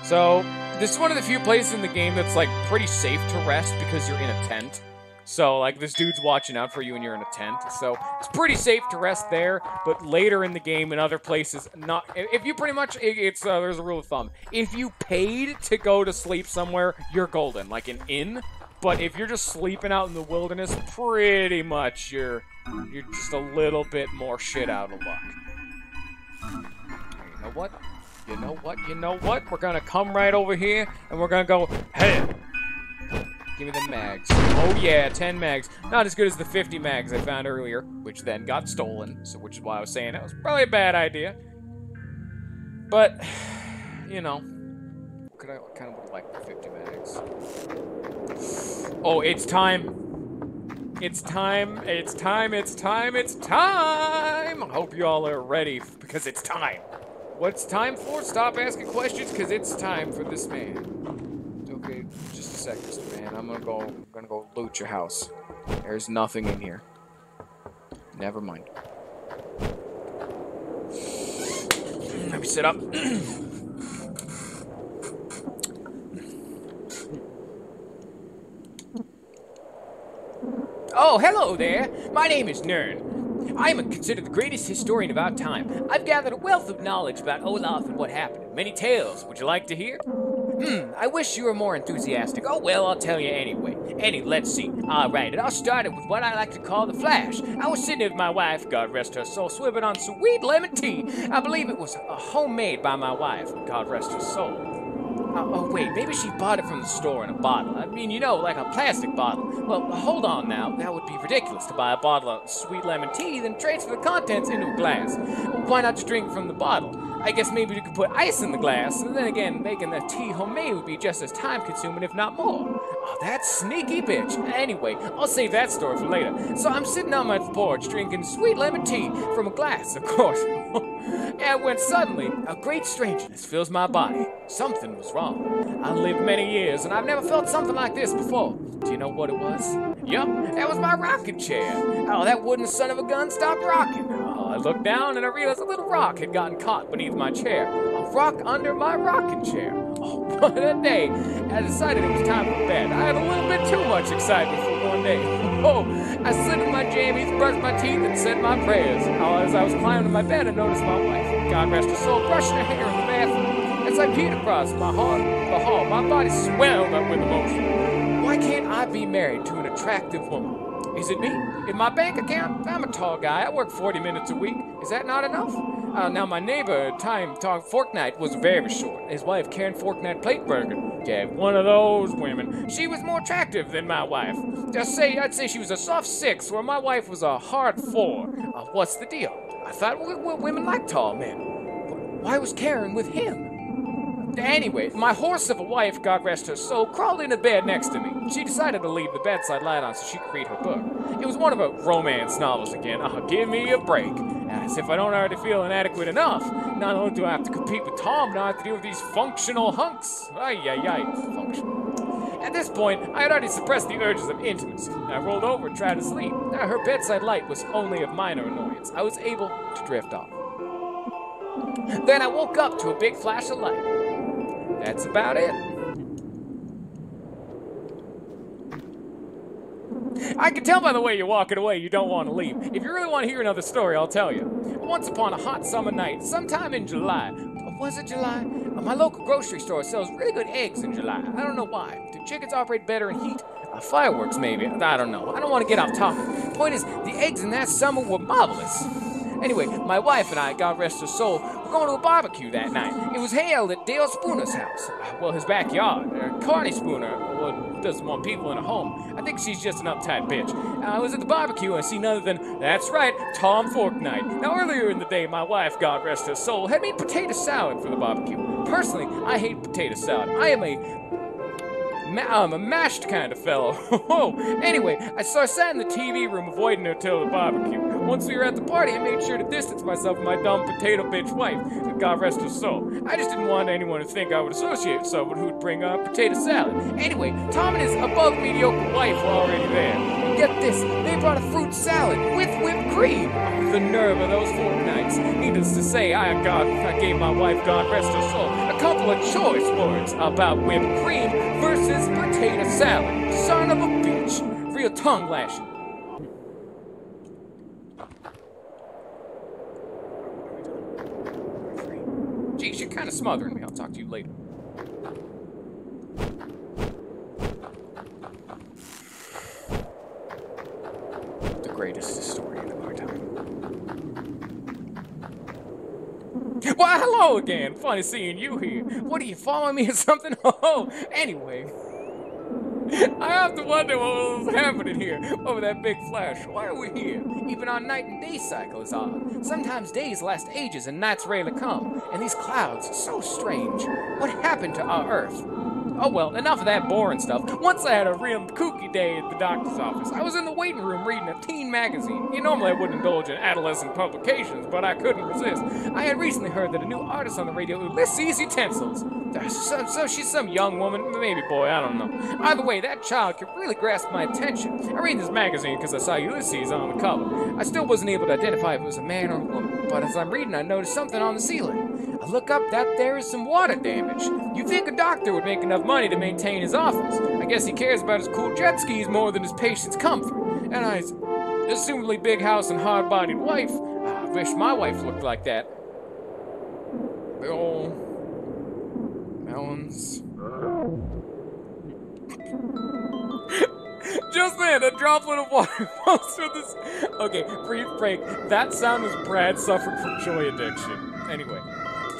So, this is one of the few places in the game that's, like, pretty safe to rest because you're in a tent. So, like, this dude's watching out for you and you're in a tent. So, it's pretty safe to rest there, but later in the game in other places, not... If you pretty much... there's a rule of thumb. If you paid to go to sleep somewhere, you're golden. Like an inn. But if you're just sleeping out in the wilderness, pretty much you're just a little bit more shit out of luck. You know what? You know what? You know what? We're gonna come right over here, and we're gonna go, hey! Give me the mags. Oh yeah, 10 mags. Not as good as the 50 mags I found earlier, which then got stolen, so which is why I was saying that was probably a bad idea. But, you know, I kind of would like the 50 mags. Oh, it's time. It's time, it's time, it's time, it's time! I hope you all are ready, because it's time. What's time for? Stop asking questions, because it's time for this man. Okay, just a second, Mr. Man. I'm gonna go loot your house. There's nothing in here. Never mind. Let me sit up. Oh, hello there. My name is Nern. I am considered the greatest historian of our time. I've gathered a wealth of knowledge about Olaf and what happened. Many tales. Would you like to hear? I wish you were more enthusiastic. Oh, well, I'll tell you anyway. Let's see. All right, it all started with what I like to call the flash. I was sitting with my wife, God rest her soul, swimming on sweet lemon tea. I believe it was homemade by my wife, God rest her soul. Oh, wait, maybe she bought it from the store in a bottle. I mean, you know, like a plastic bottle. Well, hold on now. That would be ridiculous to buy a bottle of sweet lemon tea, then transfer the contents into a glass. Why not just drink from the bottle? I guess maybe you could put ice in the glass, and then again, making the tea homemade would be just as time-consuming, if not more. Oh, that sneaky bitch. Anyway, I'll save that story for later. So I'm sitting on my porch drinking sweet lemon tea from a glass, of course. And when suddenly, a great strangeness fills my body. Something was wrong. I lived many years, and I've never felt something like this before. Do you know what it was? Yup, that was my rocking chair. Oh, that wooden son of a gun stopped rocking. Oh, I looked down, and I realized a little rock had gotten caught beneath my chair. A rock under my rocking chair. Oh, what a day. I decided it was time for bed. I had a little bit too much excitement for one day. Oh, I slipped in my jammies, brushed my teeth, and said my prayers. As I was climbing to my bed, I noticed my wife, God rest her soul, brushing her hair in the bathroom. As I peered across the hall, my body swelled up with emotion. Why can't I be married to an attractive woman? Is it me? In my bank account, I'm a tall guy. I work 40 minutes a week. Is that not enough? Now, my neighbor, Tom Forknight, was very short. His wife, Karen Forknight Plateberger. Yeah, one of those women. She was more attractive than my wife. I'd say she was a soft 6, where my wife was a hard 4. What's the deal? I thought women like tall men. Why was Karen with him? Anyway, my horse of a wife, God rest her soul, crawled into bed next to me. She decided to leave the bedside light on so she could read her book. It was one of her romance novels again. Oh, give me a break. As if I don't already feel inadequate enough. Not only do I have to compete with Tom, now I have to deal with these functional hunks. Functional. At this point, I had already suppressed the urges of intimacy. I rolled over and tried to sleep. Now, her bedside light was only of minor annoyance. I was able to drift off. Then I woke up to a big flash of light. That's about it. I can tell by the way you're walking away you don't want to leave. If you really want to hear another story, I'll tell you. Once upon a hot summer night, sometime in July. Was it July? My local grocery store sells really good eggs in July. I don't know why. Do chickens operate better in heat? Fireworks, maybe. I don't know. I don't want to get off topic. Point is, the eggs in that summer were marvelous. Anyway, my wife and I, God rest her soul, were going to a barbecue that night. It was held at Dale Spooner's house. Well, his backyard. Connie Spooner, doesn't want people in her home. I think she's just an uptight bitch. I was at the barbecue and I see none other than, that's right, Tom Forknight. Now, earlier in the day, my wife, God rest her soul, had made potato salad for the barbecue. Personally, I hate potato salad. I'm a mashed kind of fellow. Anyway, I sat in the TV room avoiding her till the barbecue. Once we were at the party, I made sure to distance myself from my dumb potato bitch wife. God rest her soul. I just didn't want anyone to think I would associate with someone who'd bring up potato salad. Anyway, Tom and his above mediocre wife were already there. And get this, they brought a fruit salad with whipped cream. Oh, the nerve of those Fortnights. Needless to say, I gave my wife, God rest her soul, a couple of choice words about whipped cream versus potato salad. Son of a bitch. Real tongue lashing. Geez, you're kind of smothering me. I'll talk to you later. The greatest historian of our time. Why, hello again. Funny seeing you here. What, are you following me or something? Oh, anyway. I have to wonder what was happening here over that big flash. Why are we here? Even our night and day cycle is odd. Sometimes days last ages and nights rarely come. And these clouds, so strange. What happened to our Earth? Oh well, enough of that boring stuff. Once I had a real kooky day at the doctor's office. I was in the waiting room reading a teen magazine. Normally I wouldn't indulge in adolescent publications, but I couldn't resist. I had recently heard that a new artist on the radio, Ulysses Utensils. So she's some young woman, maybe boy, I don't know. Either way, that child could really grasp my attention. I read this magazine because I saw Ulysses on the cover. I still wasn't able to identify if it was a man or a woman, but as I'm reading, I noticed something on the ceiling. I look up, that there is some water damage. You'd think a doctor would make enough money to maintain his office. I guess he cares about his cool jet skis more than his patient's comfort. And his assumably big house and hard-bodied wife. I wish my wife looked like that. Big ol' melons. Just then, a droplet of water falls through this. Okay, brief break. That sound was Brad suffering from joy addiction. Anyway,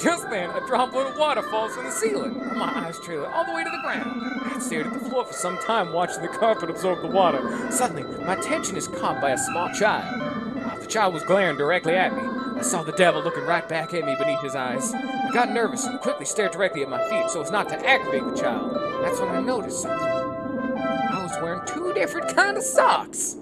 just then, a droplet of water falls from the ceiling. My eyes trail all the way to the ground. I stared at the floor for some time, watching the carpet absorb the water. Suddenly, my attention is caught by a small child. The child was glaring directly at me. I saw the devil looking right back at me beneath his eyes. I got nervous and quickly stared directly at my feet so as not to aggravate the child. That's when I noticed something. I was wearing 2 different kind of socks.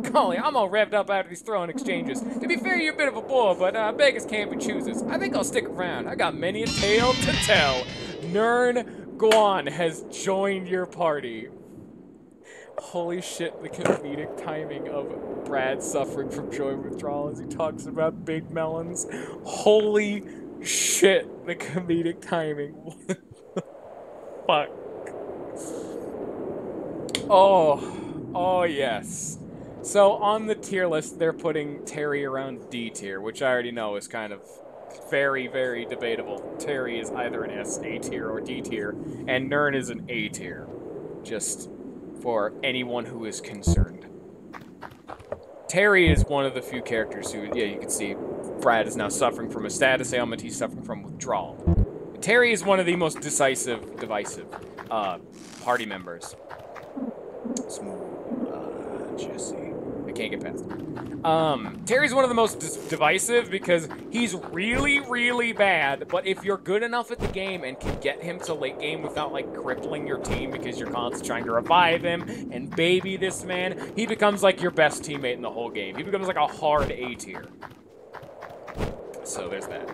Golly, I'm all revved up after these throwing exchanges. To be fair, you're a bit of a bore, but beggars can't be choosers. I think I'll stick around. I got many a tale to tell. Nern Guan has joined your party. Holy shit, the comedic timing of Brad suffering from joy withdrawal as he talks about big melons. Holy shit, the comedic timing. What the fuck? Oh yes. So on the tier list, they're putting Terry around D tier, which I already know is kind of very, very debatable. Terry is either an A tier or D tier, and Nern is an A tier. Just for anyone who is concerned. Terry is one of the few characters who, yeah, you can see Brad is now suffering from a status ailment. He's suffering from withdrawal. Terry is one of the most divisive party members. Smooth, Jesse. I can't get past him. Terry's one of the most divisive because he's really, really bad, but if you're good enough at the game and can get him to late game without, like, crippling your team because you're constantly trying to revive him and baby this man, he becomes, like, your best teammate in the whole game. He becomes, like, a hard A tier. So there's that.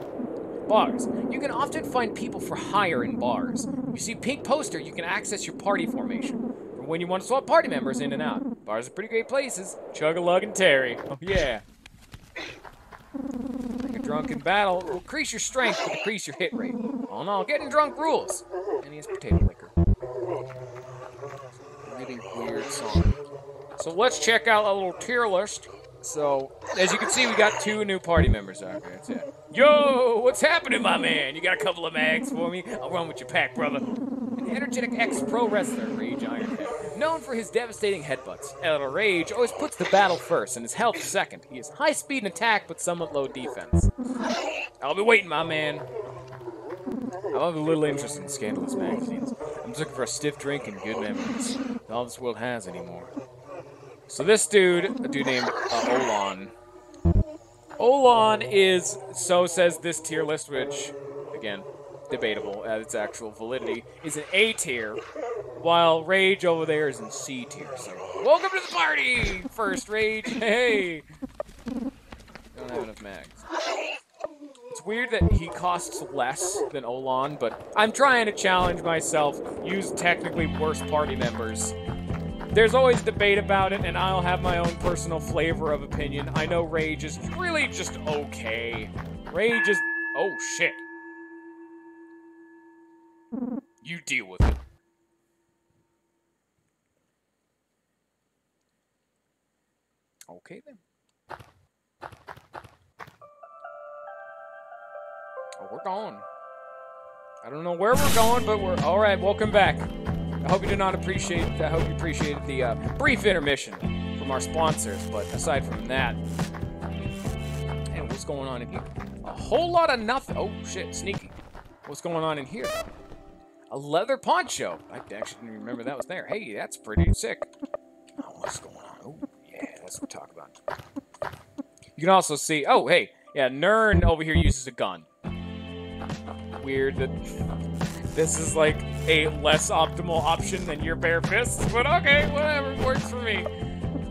Bars. You can often find people for hire in bars. You see pink poster, you can access your party formation. For when you want to swap party members in and out. Bars are pretty great places. Chug-a-lug and Terry. Oh, yeah. Like a drunken battle will increase your strength but decrease your hit rate. Oh no, getting drunk rules. And he has potato liquor. Really weird song. So let's check out a little tier list. So, as you can see, we got 2 new party members out there. That's it. Yo, what's happening, my man? You got a couple of mags for me? I'll run with your pack, brother. An energetic ex-pro wrestler, Rage Ironhead. Known for his devastating headbutts, Elder Rage always puts the battle first and his health second. He has high speed and attack, but somewhat low defense. I'll be waiting, my man. I'm a little interested in scandalous magazines. I'm just looking for a stiff drink and good memories. Not all this world has anymore. So this dude, a dude named Olan. Olan is, so says this tier list, which, again, debatable at its actual validity, is an A tier, while Rage over there is in C tier. So, welcome to the party! First, Rage, hey! Don't have enough mags. It's weird that he costs less than Olan, but I'm trying to challenge myself, use technically worse party members. There's always debate about it, and I'll have my own personal flavor of opinion. I know Rage is really just okay. Rage is... Oh, shit. You deal with it. Okay, then. Oh, we're gone. I don't know where we're going, but we're... Alright, welcome back. I hope you appreciated the brief intermission from our sponsors, but aside from that, and what's going on in here? A whole lot of nothing. Oh shit, sneaky. What's going on in here? A leather poncho. I actually didn't remember that was there. Hey, that's pretty sick. Oh, what's going on? Oh yeah, that's what we're talking about. You can also see. Oh hey, yeah, Nern over here uses a gun. Weird that. This is like a less optimal option than your bare fists, but okay, whatever, works for me.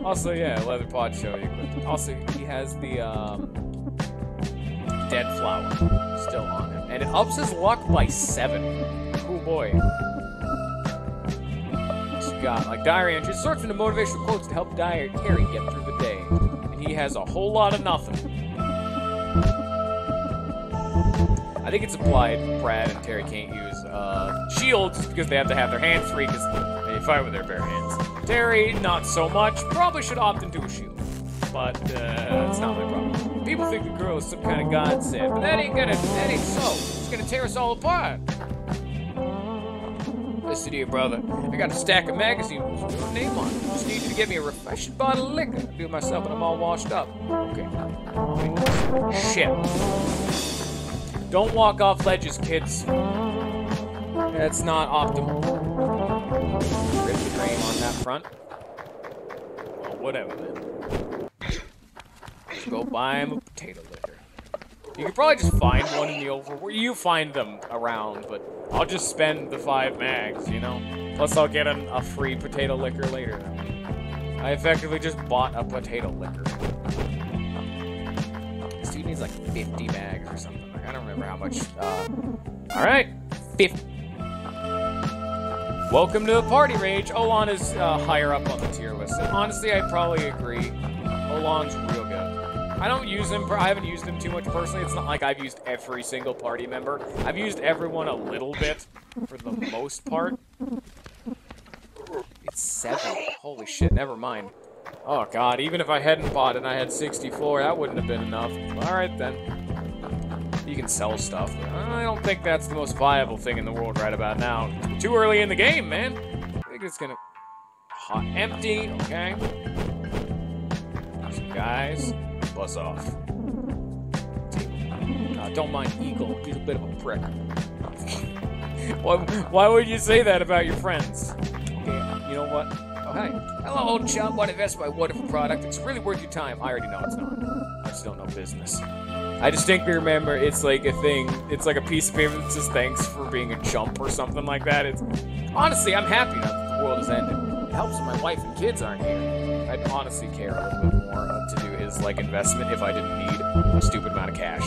Also, yeah, leather poncho. Also, he has the dead flower still on him, and it ups his luck by 7. Cool boy. What's he got? Like diary entries, sorts into motivational quotes to help Terry get through the day, and he has a whole lot of nothing. I think it's implied Brad and Terry can't use shields because they have to have their hands free because they fight with their bare hands. Terry, not so much. Probably should opt into a shield. But that's not my problem. People think the girl is some kind of godsend, but that ain't so. It's gonna tear us all apart. Listen here, brother. I got a stack of magazines with your name on it. Just need you to get me a refreshing bottle of liquor. I do it myself, and I'm all washed up. Okay. Shit. Don't walk off ledges, kids. That's not optimal. Rip the cream on that front. Well, whatever then. Let's go buy him a potato liquor. You could probably just find one in the over. You find them around, but I'll just spend the 5 mags, you know? Plus, I'll get a free potato liquor later. I effectively just bought a potato liquor. This dude needs like 50 mags or something. I don't remember how much. Alright. 50. Welcome to the party rage. Olan is higher up on the tier list. And honestly, I'd probably agree. Olan's real good. I don't use him. I haven't used him too much personally. It's not like I've used every single party member. I've used everyone a little bit for the most part. It's 7. Holy shit, never mind. Oh god, even if I hadn't bought it and I had 64, that wouldn't have been enough. Alright then. You can sell stuff. I don't think that's the most viable thing in the world right about now. Too early in the game, man. I think it's gonna... Hot empty, okay. Some guys... Buzz off. Don't mind Eagle. He's a bit of a prick. Why would you say that about your friends? Okay, you know what? Oh, hey. Hello, old chum. Want to invest in my wonderful product? It's really worth your time. I already know it's not. I just don't know business. I distinctly remember it's like a thing. It's like a piece of paper that says thanks for being a chump or something like that. It's honestly, I'm happy now that the world has ended. It helps when my wife and kids aren't here. I'd honestly care a little bit more to do his like investment if I didn't need a stupid amount of cash.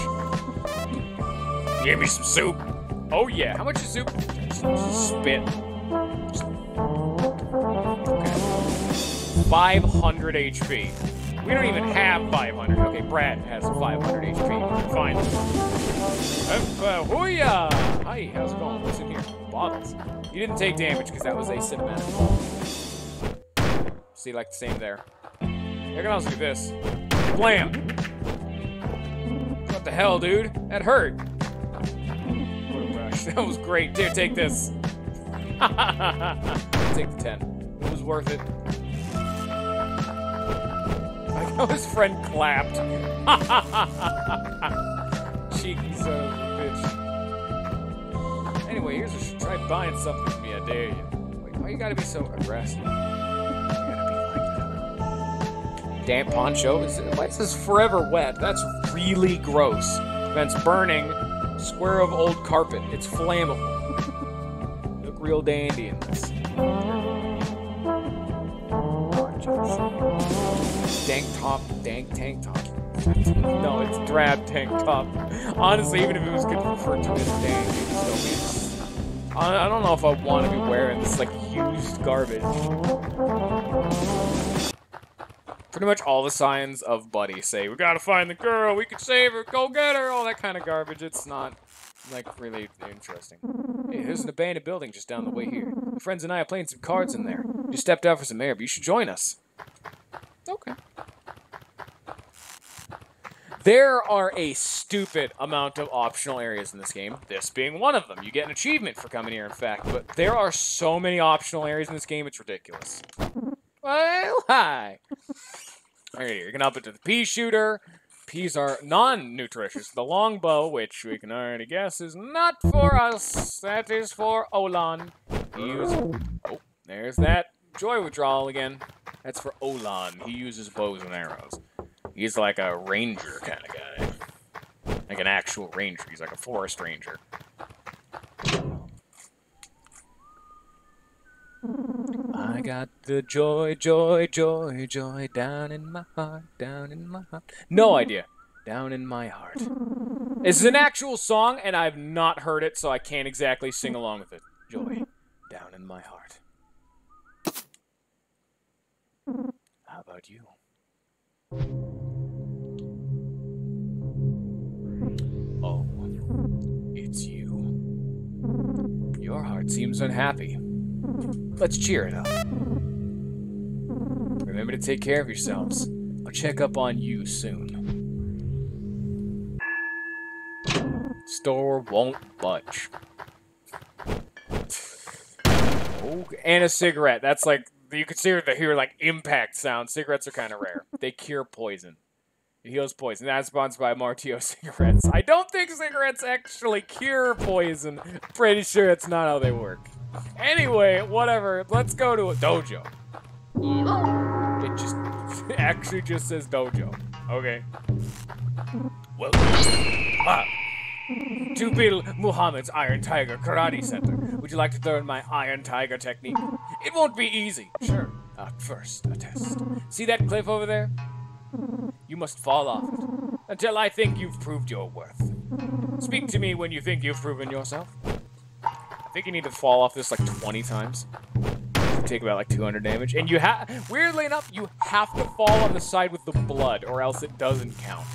Give me some soup. Oh yeah, how much is soup? Spit. Okay. 500 HP. We don't even have 500. Okay, Brad has 500 HP. Fine. Hoo-yah! Hi, how's it going? What's in here? Bottles. You didn't take damage because that was a cinematic. See, like the same there. I can also do this. Blam! What the hell, dude? That hurt. What a rush. That was great. Dude, take this. Take the 10. It was worth it. Like how his friend clapped. Cheeky son of a bitch. Anyway, here's a try buying something from me, I dare you. Wait, why you gotta be so aggressive? You gotta be like that. Damp poncho? Why is this forever wet? That's really gross. Prevents burning. Square of old carpet. It's flammable. Look real dandy in this. Dank top, dank tank top. No, it's drab tank top. Honestly, even if it was good referred to as dank, it would still be. I don't know if I want to be wearing this like used garbage. Pretty much all the signs of Buddy say, we gotta find the girl, we can save her, go get her, all that kind of garbage. It's not, like, really interesting. Hey, there's an abandoned building just down the way here. My friends and I are playing some cards in there. You stepped out for some air, but you should join us. Okay. There are a stupid amount of optional areas in this game, this being one of them. You get an achievement for coming here, in fact, but there are so many optional areas in this game, it's ridiculous. Well, hi. Alright, you can up it to the pea shooter. Peas are non-nutritious. The longbow, which we can already guess, is not for us. That is for Olan. Oh, there's that joy withdrawal again. That's for Olan. He uses bows and arrows. He's like a ranger kind of guy. Like an actual ranger. He's like a forest ranger. I got the joy, joy, joy, joy down in my heart, down in my heart. No idea. Down in my heart. It's an actual song, and I've not heard it, so I can't exactly sing along with it. Joy down in my heart. How about you? Oh, it's you. Your heart seems unhappy. Let's cheer it up. Remember to take care of yourselves. I'll check up on you soon. Store won't budge. Oh, and a cigarette. That's like, you could hear like impact sound. Cigarettes are kind of rare. They cure poison. It heals poison. That's sponsored by Martio cigarettes. I don't think cigarettes actually cure poison. Pretty sure it's not how they work. Anyway, whatever. Let's go to a dojo. It just actually just says dojo. Okay. Welcome. To Bill Muhammad's Iron Tiger Karate Center. Would you like to learn my Iron Tiger technique? It won't be easy. Sure. First, a test. See that cliff over there? You must fall off it until I think you've proved your worth. Speak to me when you think you've proven yourself. I think you need to fall off this like 20 times. Take about like 200 damage. And you have, weirdly enough, you have to fall on the side with the blood or else it doesn't count.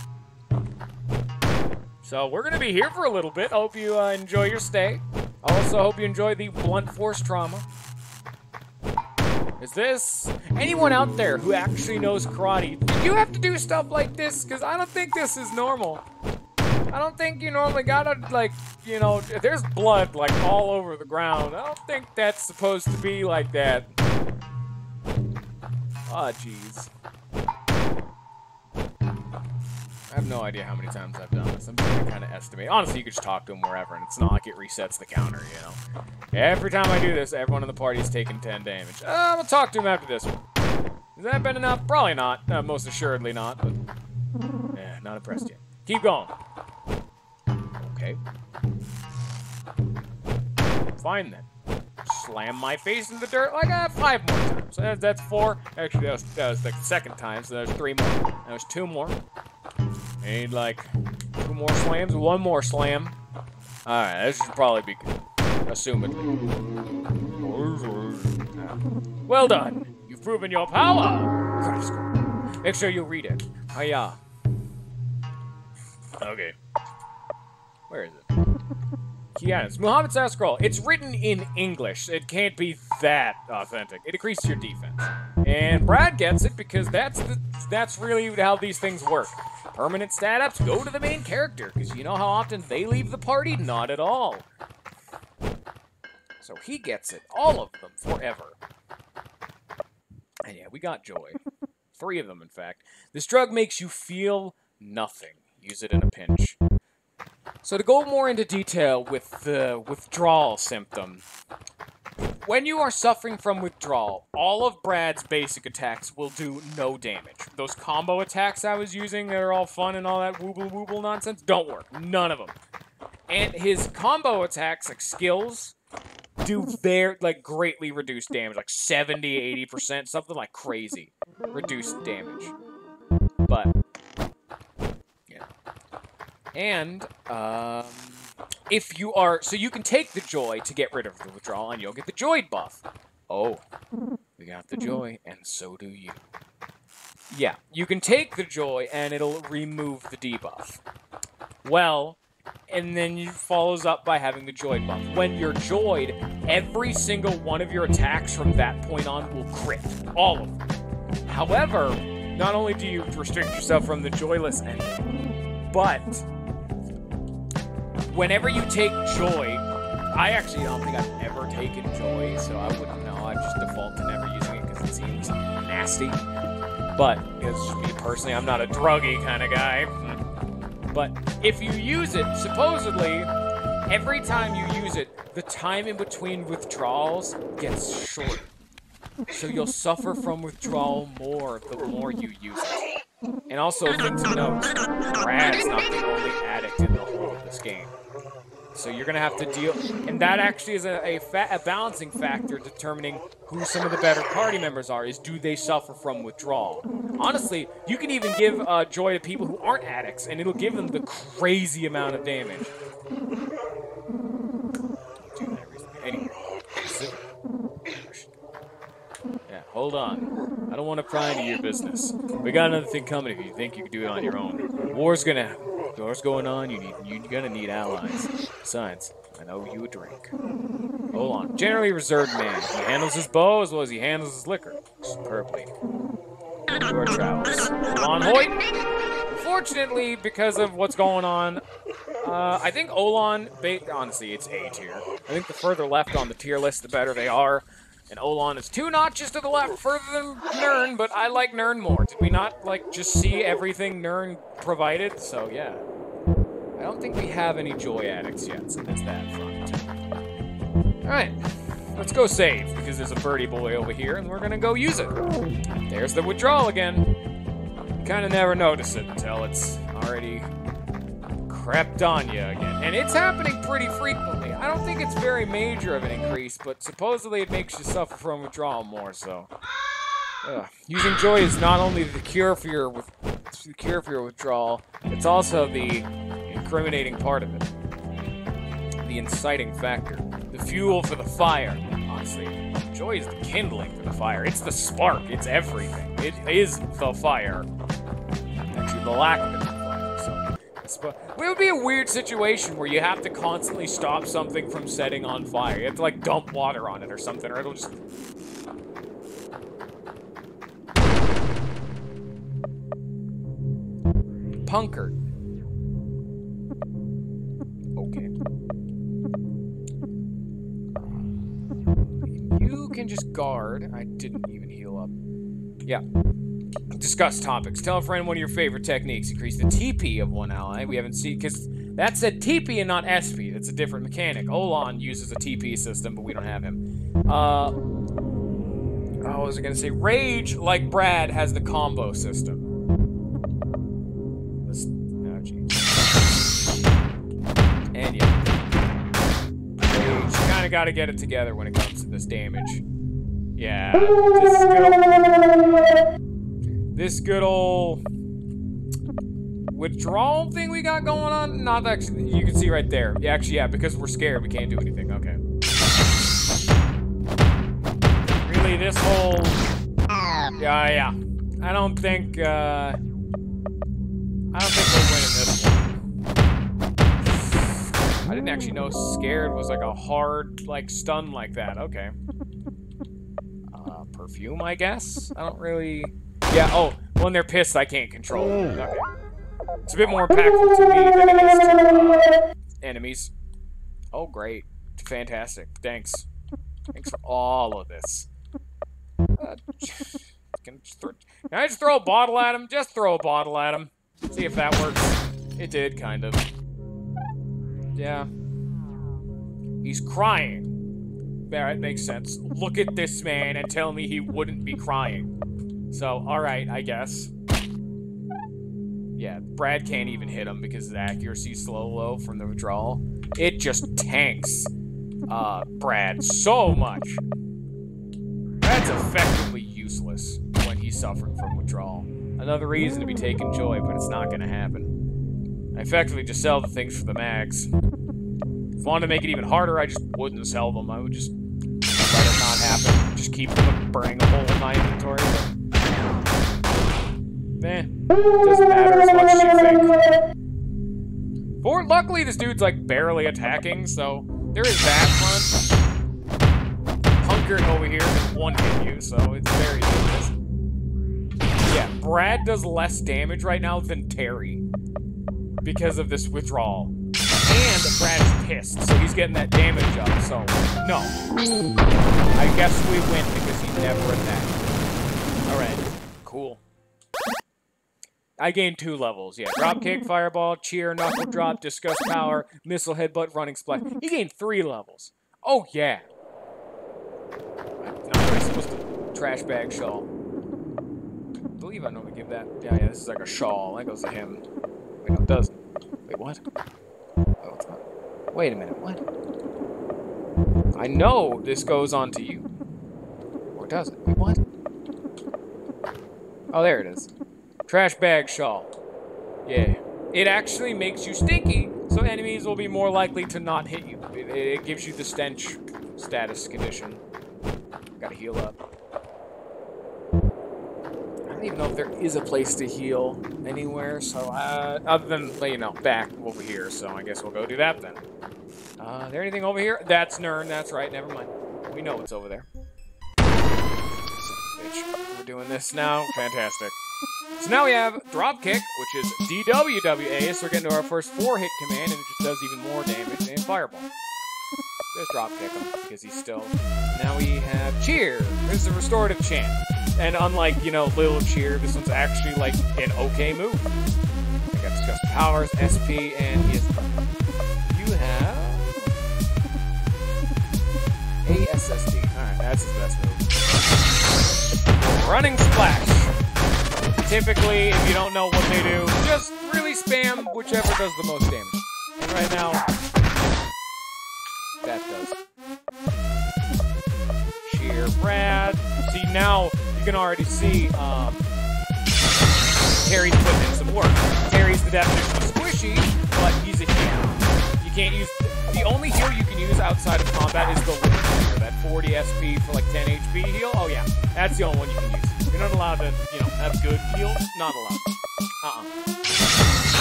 So we're going to be here for a little bit. Hope you enjoy your stay. Also hope you enjoy the blunt force trauma. Is this anyone out there who actually knows karate? Do you have to do stuff like this? Because I don't think this is normal. I don't think you normally gotta, like, you know, if there's blood, like, all over the ground. I don't think that's supposed to be like that. Oh, jeez. I have no idea how many times I've done this. I'm just gonna kind of estimate. Honestly, you could just talk to him wherever, and it's not like it resets the counter, you know? Every time I do this, everyone in the party is taking 10 damage. I'm gonna talk to him after this one. Has that been enough? Probably not. Most assuredly not, but... yeah, not impressed yet. Keep going. Okay. Fine then. Slam my face in the dirt like 5 more times. So that's 4. Actually, that was the second time, so there's 3 more. There's 2 more. I need like 2 more slams, 1 more slam. Alright, this should probably be good. Assumedly. Well done. You've proven your power. Credit score. Make sure you read it. Hiya. Okay. Where is it? Yeah, it's Muhammad's Last Scroll. It's written in English. It can't be that authentic. It increases your defense. And Brad gets it because that's really how these things work. Permanent stat ups go to the main character, because you know how often they leave the party? Not at all. So he gets it. All of them. Forever. And yeah, we got joy. 3 of them, in fact. This drug makes you feel nothing. Use it in a pinch. So to go more into detail with the withdrawal symptom, when you are suffering from withdrawal, all of Brad's basic attacks will do no damage. Those combo attacks I was using that are all fun and all that wooble nonsense don't work. None of them. And his combo attacks, like skills, do like greatly reduced damage, like 70, 80%, something like crazy reduced damage. But and, if you are... so you can take the joy to get rid of the withdrawal, and you'll get the joy buff. Oh, we got the joy, and so do you. Yeah, you can take the joy, and it'll remove the debuff. Well, and then it follows up by having the joy buff. When you're joyed, every single one of your attacks from that point on will crit. All of them. However, not only do you restrict yourself from the joyless ending, but... whenever you take joy, I actually don't think I've ever taken joy, so I wouldn't know. I just default to never using it because it seems nasty. But it's just me personally, I'm not a druggy kind of guy. But if you use it, supposedly, every time you use it, the time in between withdrawals gets shorter. So you'll suffer from withdrawal more the more you use it. And also, thing to note, Brad's not the only addict in the whole of this game. So you're going to have to deal... and that actually is a balancing factor determining who some of the better party members are, is do they suffer from withdrawal. Honestly, you can even give joy to people who aren't addicts, and it'll give them the crazy amount of damage. Anyway. Yeah, hold on. I don't want to pry into your business. We got another thing coming if you think you can do it on your own. War's going on, you're gonna need allies. Besides, I know you a drink. Hold on. Generally reserved man. He handles his bow as well as he handles his liquor. Superbly. Your travels. Olan Hoyt. Unfortunately, because of what's going on, I think Olan, honestly, it's A tier. I think the further left on the tier list, the better they are. And Olan is 2 notches to the left further than Nern, but I like Nern more. Did we not, like, just see everything Nern provided? So, yeah. I don't think we have any Joy Addicts yet, so there's that front. Alright, let's go save, because there's a birdie boy over here, and we're gonna go use it. There's the withdrawal again. You kind of never notice it until it's already crept on you again. And it's happening pretty frequently. I don't think it's very major of an increase, but supposedly it makes you suffer from withdrawal more, so... Using Joy is not only the cure for your withdrawal, it's also the incriminating part of it. The inciting factor. The fuel for the fire, honestly. Joy is the kindling for the fire. It's the spark. It's everything. It is the fire. Actually, the lack of it is the fire, so... It would be a weird situation where you have to constantly stop something from setting on fire. You have to, like, dump water on it or something, or it'll just... Punkert. Okay. You can just guard. I didn't even heal up. Yeah. Discuss topics. Tell a friend one of your favorite techniques. Increase the TP of one ally. We haven't seen, because that said TP and not SP. That's a different mechanic. Olan uses a TP system, but we don't have him. Oh, what was I going to say? Rage, like Brad, has the combo system. Oh, jeez. And yeah. Rage, you kind of got to get it together when it comes to this damage. Yeah. This good old withdrawal thing we got going on. Not actually, you can see right there. Yeah, actually, yeah, because we're scared, we can't do anything. Okay. Really, this whole... Yeah. I don't think we're winning this one. I didn't actually know scared was like a hard, like, stun like that. Okay. Perfume, I guess? I don't really... Yeah, oh, when they're pissed, I can't control them. Okay. It's a bit more impactful to me than it is to enemies. Oh, great. Fantastic. Thanks. Thanks for all of this. Can I just throw a bottle at him? Just throw a bottle at him. See if that works. It did, kind of. Yeah. He's crying. Yeah, it makes sense. Look at this man and tell me he wouldn't be crying. So, alright, I guess. Yeah, Brad can't even hit him because the accuracy's so low from the withdrawal. It just tanks Brad so much. Brad's effectively useless when he's suffering from withdrawal. Another reason to be taking Joy, but it's not going to happen. I effectively just sell the things for the mags. If I wanted to make it even harder, I just wouldn't sell them. I would just let it not happen. Just keep them burning a hole in my inventory. Doesn't matter as much as you think. Luckily, this dude's, like, barely attacking, so there is that front. Punkert over here can one-hit you, so it's very useless. Yeah, Brad does less damage right now than Terry because of this withdrawal. And Brad is pissed, so he's getting that damage up, so no. I guess we win because he never attacked. Alright, cool. I gained 2 levels, yeah. Dropkick, Fireball, Cheer, Knuckle Drop, Discuss Power, Missile Headbutt, Running Splash. He gained 3 levels. Oh, yeah. I'm not supposed to trash bag shawl. I believe I normally give that. Yeah, this is like a shawl. That goes to him. Wait, no, it doesn't. Wait, what? Oh, it's not. Wait a minute, what? I know this goes on to you. Or does it? Wait, what? Oh, there it is. Trash bag shawl. Yeah. It actually makes you stinky, so enemies will be more likely to not hit you. It gives you the stench status condition. Gotta heal up. I don't even know if there is a place to heal anywhere, so, other than, you know, back over here, so I guess we'll go do that then. Is there anything over here? That's Nern, that's right, never mind. We know what's over there. Bitch. We're doing this now. Fantastic. So now we have Dropkick, which is DWWA, so we're getting to our first 4-hit command, and it just does even more damage, and Fireball. Just drop kick him because he's still. Now we have Cheer. This is a restorative chant, and unlike Lil Cheer, this one's actually like an okay move. I got discussed powers, SP, and he is. You have ASSD. All right, that's his best move. Running Splash. Typically, if you don't know what they do, just really spam whichever does the most damage. And right now, that does. Cheer Brad. See, now you can already see Terry's putting in some work. Terry's the definition of squishy, but he's a heal. You can't use... The only heal you can use outside of combat is the Limit Breaker. That 40 SP for like 10 HP heal. Oh yeah, that's the only one you can use. You're not allowed to, have good heals. Not allowed.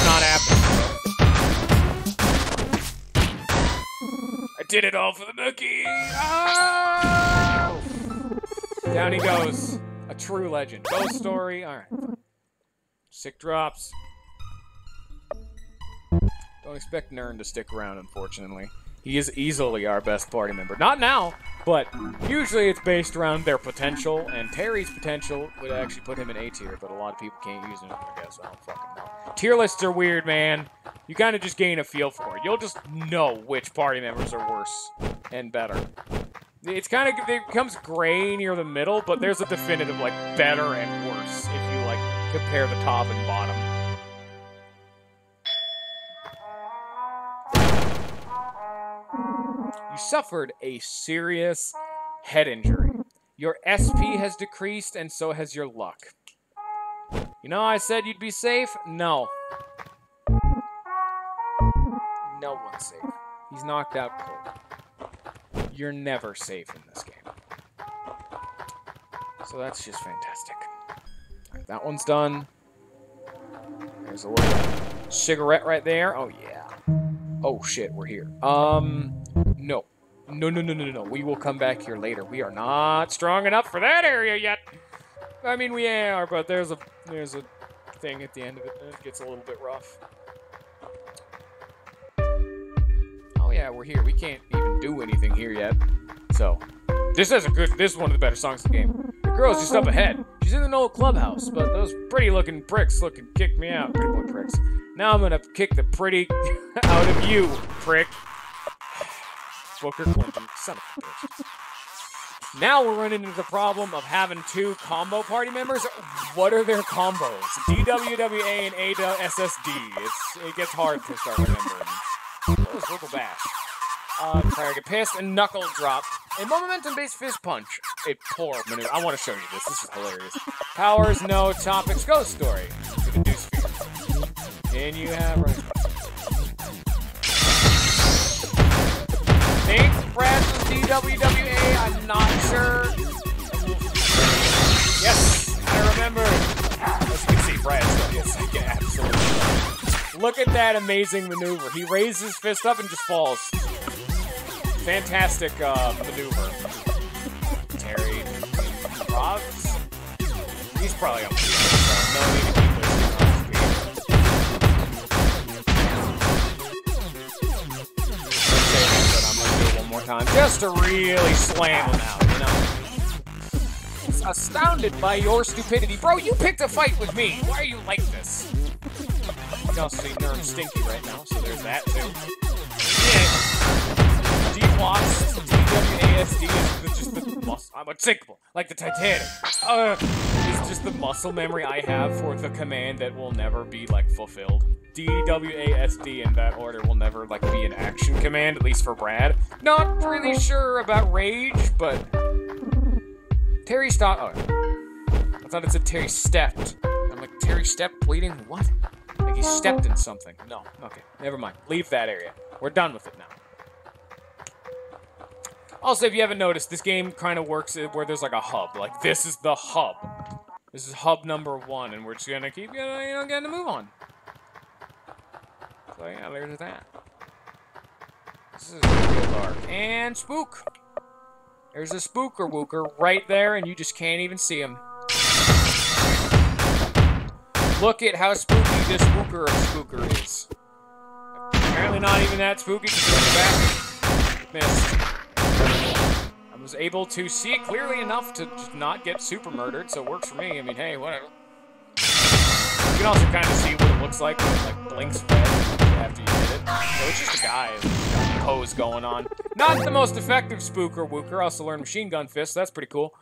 Not happening, bro. I did it all for the nookie. Oh! Down he goes. A true legend. Ghost Story. All right. Sick drops. Don't expect Nern to stick around, unfortunately. He is easily our best party member. Not now, but usually it's based around their potential, and Terry's potential would actually put him in A tier, but a lot of people can't use him, I guess. I don't fucking know. Tier lists are weird, man. You kind of just gain a feel for it. You'll just know which party members are worse and better. It's kind of, it becomes gray near the middle, but there's a definitive, like, better and worse if you, like, compare the top and bottom. You suffered a serious head injury. Your SP has decreased, and so has your luck. I said you'd be safe? No. No one's safe. He's knocked out cold. You're never safe in this game. So that's just fantastic. Right, that one's done. There's a little cigarette right there. Oh, yeah. Oh, shit, we're here. No. No. We will come back here later. We are not strong enough for that area yet. I mean, we are, but there's a thing at the end of it. It gets a little bit rough. Oh yeah, we're here. We can't even do anything here yet. So, this is one of the better songs in the game. The girl's just up ahead. She's in an old clubhouse, but those pretty-looking pricks kicked me out. Pretty boy pricks. Now I'm gonna kick the pretty out of you, prick. Booker Clinton, son of a bitch. Now we're running into the problem of having two combo party members. What are their combos? DWWA and ASSD. It gets hard to start remembering. What was Wiggle Bash? Player get pissed and knuckle dropped. A momentum-based fist punch. A poor maneuver. I want to show you this. This is hilarious. Powers, no topics. Ghost Story. To the Deuce Sphere. And you have... I think Brad was DWWA. I'm not sure. Yes, I remember. As you can see, Brad's like, absolutely. Look at that amazing maneuver. He raises his fist up and just falls. Fantastic maneuver. Terry Robs. He's probably on the field. No need to keep time just to really slam him out, Astounded by your stupidity. Bro, you picked a fight with me. Why are you like this? You can also see Nerm Stinky right now, so there's that too. Yeah. D-Watts, DWASD is just the muscle. I'm unsinkable, like the Titanic. It's just the muscle memory I have for the command that will never be, like, fulfilled. DWASD in that order will never, like, be an action command, at least for Brad. Not really sure about Rage, but... Terry stopped... Oh, I thought it said Terry stepped. I'm like, Terry stepped bleeding? What? Like he stepped in something. No. Okay, never mind. Leave that area. We're done with it now. Also, if you haven't noticed, this game kind of works where there's like a hub. Like, this is the hub. This is hub number 1, and we're just gonna keep, getting to move on. So yeah, there's that. This is real dark. And Spook. There's a Spooker Wooker right there, and you just can't even see him. Look at how spooky this Wooker of Spooker is. Apparently not even that spooky, because he's back. Missed. I was able to see it clearly enough to just not get super murdered, so it works for me. I mean, hey, whatever. You can also kind of see what it looks like when it like blinks red after you hit it. So it's just a guy with a pose going on. Not the most effective Spooker Wooker. Also learned Machine Gun Fist. That's pretty cool.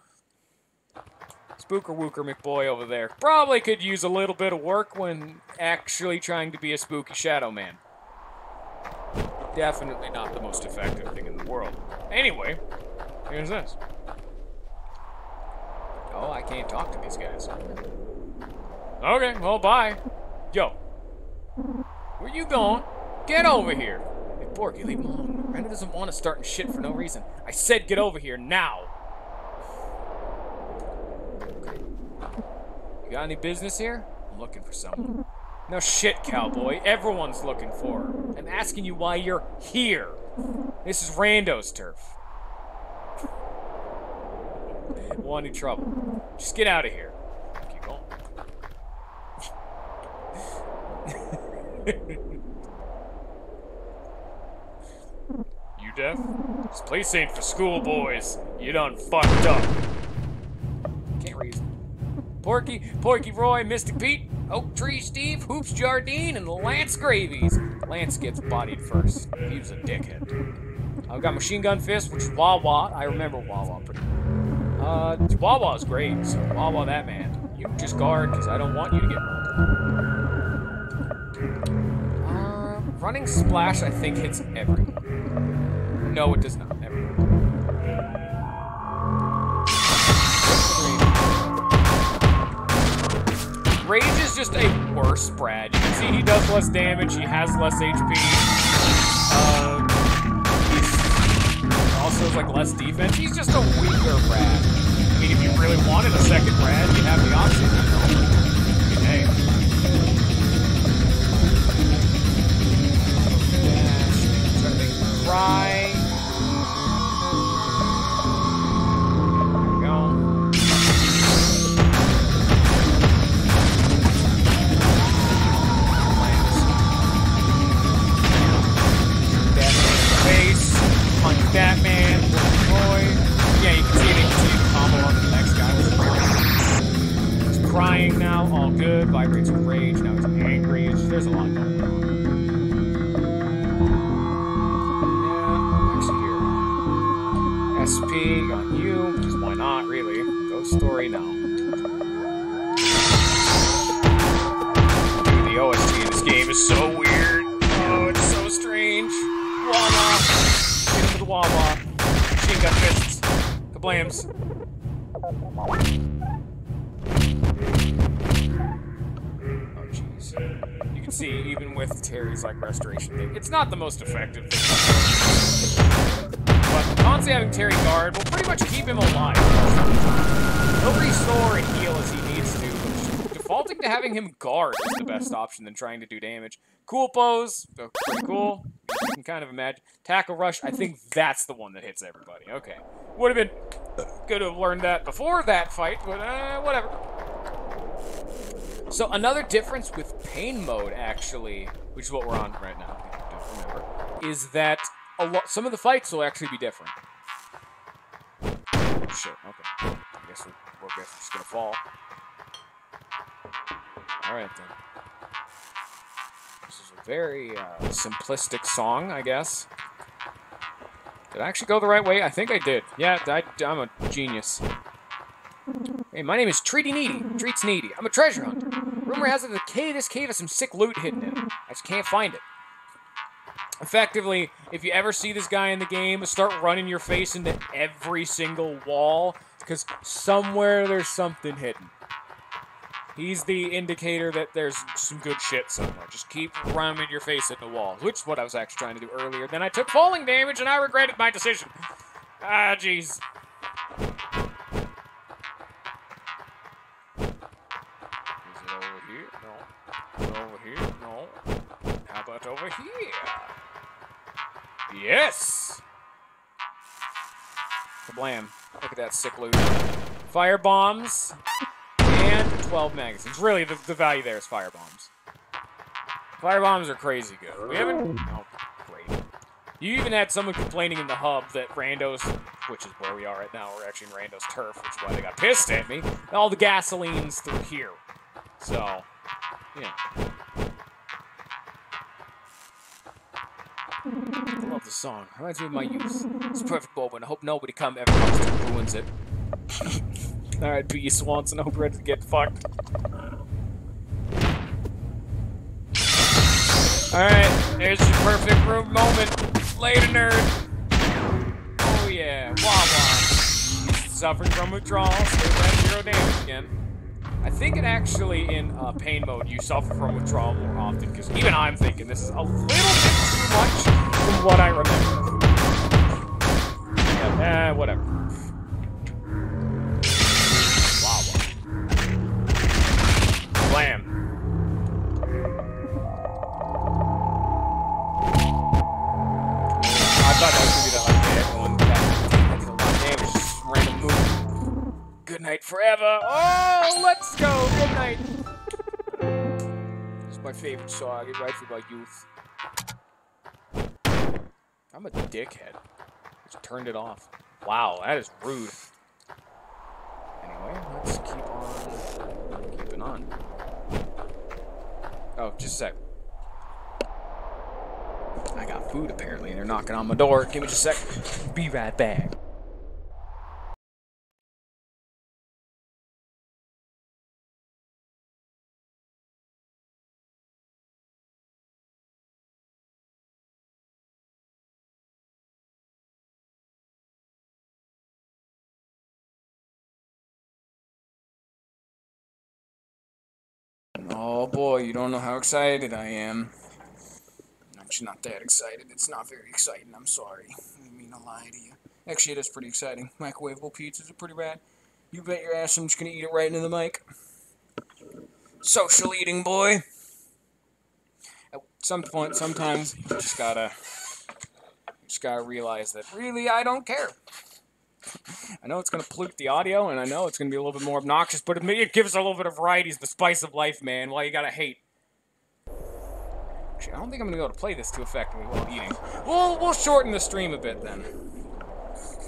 Spooker Wooker McBoy over there. Probably could use a little bit of work when actually trying to be a spooky Shadow Man. Definitely not the most effective thing in the world. Anyway, here's this. Oh, I can't talk to these guys. Okay, well, bye. Yo. Where you going? Get over here. Hey, Porky, leave him alone. Brenda doesn't want to start shit for no reason. I said get over here now. Okay. You got any business here? I'm looking for someone. No shit, cowboy. Everyone's looking for her. I'm asking you why you're here. This is Rando's turf. Want any trouble? Just get out of here. Keep going. You deaf? This place ain't for schoolboys. You done fucked up. Can't reason. Porky Roy, Mystic Pete, Oak Tree Steve, Hoops Jardine, and Lance Gravies. Lance gets bodied first. He was a dickhead. I've got Machine Gun Fist, which is Wawa. I remember Wawa pretty well. Wawa's great, so Wawa that man. You just guard, because I don't want you to get murdered. Running Splash, I think, hits every. No, it does not. Every. Rage is just a worse Brad. You can see he does less damage, he has less HP. He also has like less defense. He's just a weaker Brad. I mean, if you really wanted a second Brad, you have the option, you know. Hey. Try to make him cry. Batman, Roy. Yeah, you can see it. You can see the combo on the next guy. He's crying now, all good. Vibrates with rage. Now he's angry. There's a lot going on. Yeah, actually here. SP on you, because why not, really? Ghost Story now. Dude, the OST in this game is so weird. Oh, it's so strange. Wawa. The Wawa. Machine Gun Fists. Kablams. Oh, jeez. You can see, even with Terry's, like, restoration thing, it's not the most effective thing. But constantly having Terry guard will pretty much keep him alive. He'll restore and heal as he needs to, but defaulting to having him guard is the best option than trying to do damage. Cool pose. Pretty cool. You can kind of imagine. Tackle Rush, I think that's the one that hits everybody. Okay. Would have been good to have learned that before that fight, but whatever. So another difference with Pain Mode, actually, which is what we're on right now, if you don't remember, is that some of the fights will actually be different. Shit, okay. I guess we're just gonna fall. Alright then. This is a very simplistic song, I guess. Did I actually go the right way? I think I did. Yeah, I'm a genius. Hey, my name is Treaty Needy. Treats Needy. I'm a treasure hunter. Rumor has it that this cave has some sick loot hidden in it. I just can't find it. Effectively, if you ever see this guy in the game, start running your face into every single wall, because somewhere there's something hidden. He's the indicator that there's some good shit somewhere. Just keep ramming your face into walls, which is what I was actually trying to do earlier. Then I took falling damage, and I regretted my decision. Ah, jeez. Is it over here? No. Over here? No. How about over here? Yes! Kablam. Look at that sick loot. Fire bombs. And 12 magazines. Really, the value there is firebombs. Firebombs are crazy good. We haven't... Oh, great. You even had someone complaining in the hub that Randos which is where we are right now. We're actually in Rando's turf, which is why they got pissed at me. All the gasoline's through here. So, yeah. I love this song. Reminds me of my youth. It's a perfect moment. I hope nobody ever comes to and ruins it. Alright, be you Swanson. I hope you're ready to get fucked. Alright, there's your perfect room moment. Later, nerd. Oh yeah, Wawa. Suffering from withdrawal, stay at 0 damage again. I think it actually, in pain mode, you suffer from withdrawal more often, because even I'm thinking this is a little bit too much from what I remember. But, whatever. Wawa. Blam. I thought that was gonna be that, like, everyone that did a lot of damage, just random move. Good night forever. Oh, let's go. Good night. This is my favorite song. It writes about youth. I'm a dickhead. Just turned it off. Wow, that is rude. Anyway, let's keep on keeping on. Oh, just a sec. I got food apparently, and they're knocking on my door. Give me just a sec. Be right back. Oh boy, you don't know how excited I am. I'm actually not that excited. It's not very exciting. I'm sorry. I didn't mean to lie to you. Actually, it is pretty exciting. Microwavable pizzas are pretty rad. You bet your ass I'm just gonna eat it right into the mic. Social eating, boy. At some point, sometimes you just gotta realize that really I don't care. I know it's gonna pollute the audio, and I know it's gonna be a little bit more obnoxious, but it gives a little bit of variety. It's the spice of life, man. Why you gotta hate? Actually, I don't think I'm gonna be able to play this too effectively while eating. We'll shorten the stream a bit then.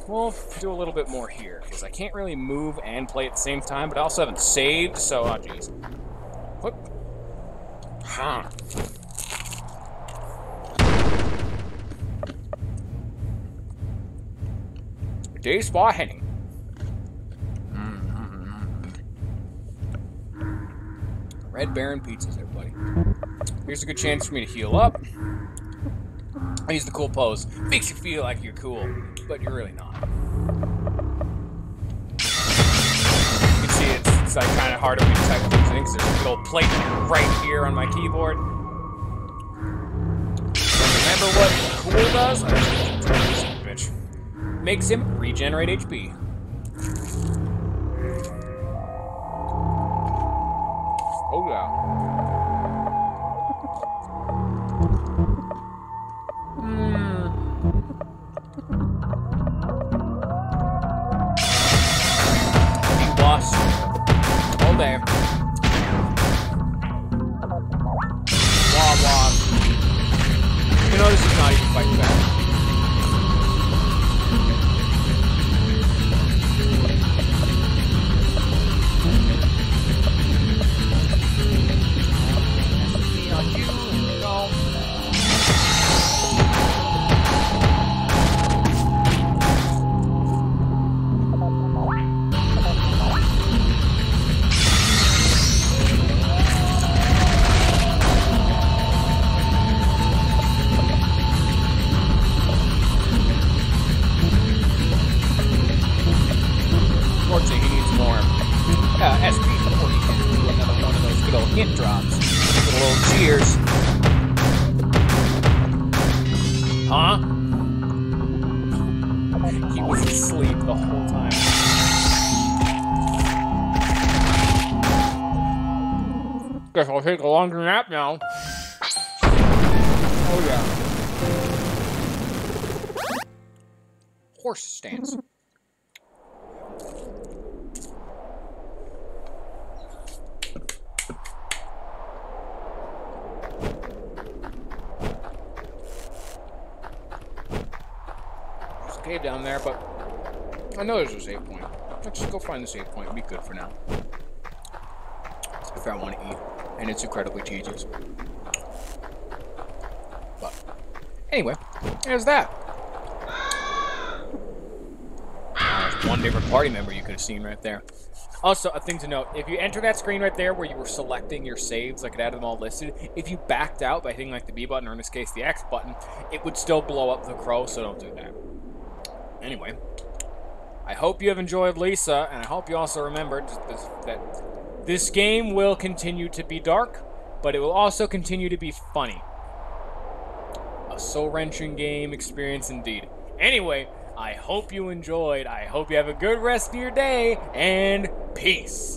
We'll do a little bit more here, because I can't really move and play at the same time, but I also haven't saved, so, oh jeez. Whoop. Huh. Day Spa Henning. Red Baron pizzas, everybody. Here's a good chance for me to heal up. I use the cool pose. Makes you feel like you're cool, but you're really not. You can see it's like kind of hard for me to type things in because there's a big old plate right here on my keyboard. Remember what cool does? Bitch. Makes him regenerate HP. Oh yeah. Lost. Hold there. Wah wah. You know this is not even fighting back. Hint drops. With a little cheers. Huh? He was asleep the whole time. Guess I'll take a longer nap now. Oh yeah. Horse stance. Cave down there, but I know there's a save point. Let's just go find the save point and be good for now. If I want to eat. And it's incredibly tedious. But, anyway, there's that. There's one different party member you could have seen right there. Also, a thing to note, if you enter that screen right there where you were selecting your saves, like it had them all listed, if you backed out by hitting like the B button, or in this case the X button, it would still blow up the crow, so don't do that. Anyway, I hope you have enjoyed Lisa, and I hope you also remembered that this game will continue to be dark, but it will also continue to be funny. A soul-wrenching game experience indeed. Anyway, I hope you enjoyed. I hope you have a good rest of your day, and peace.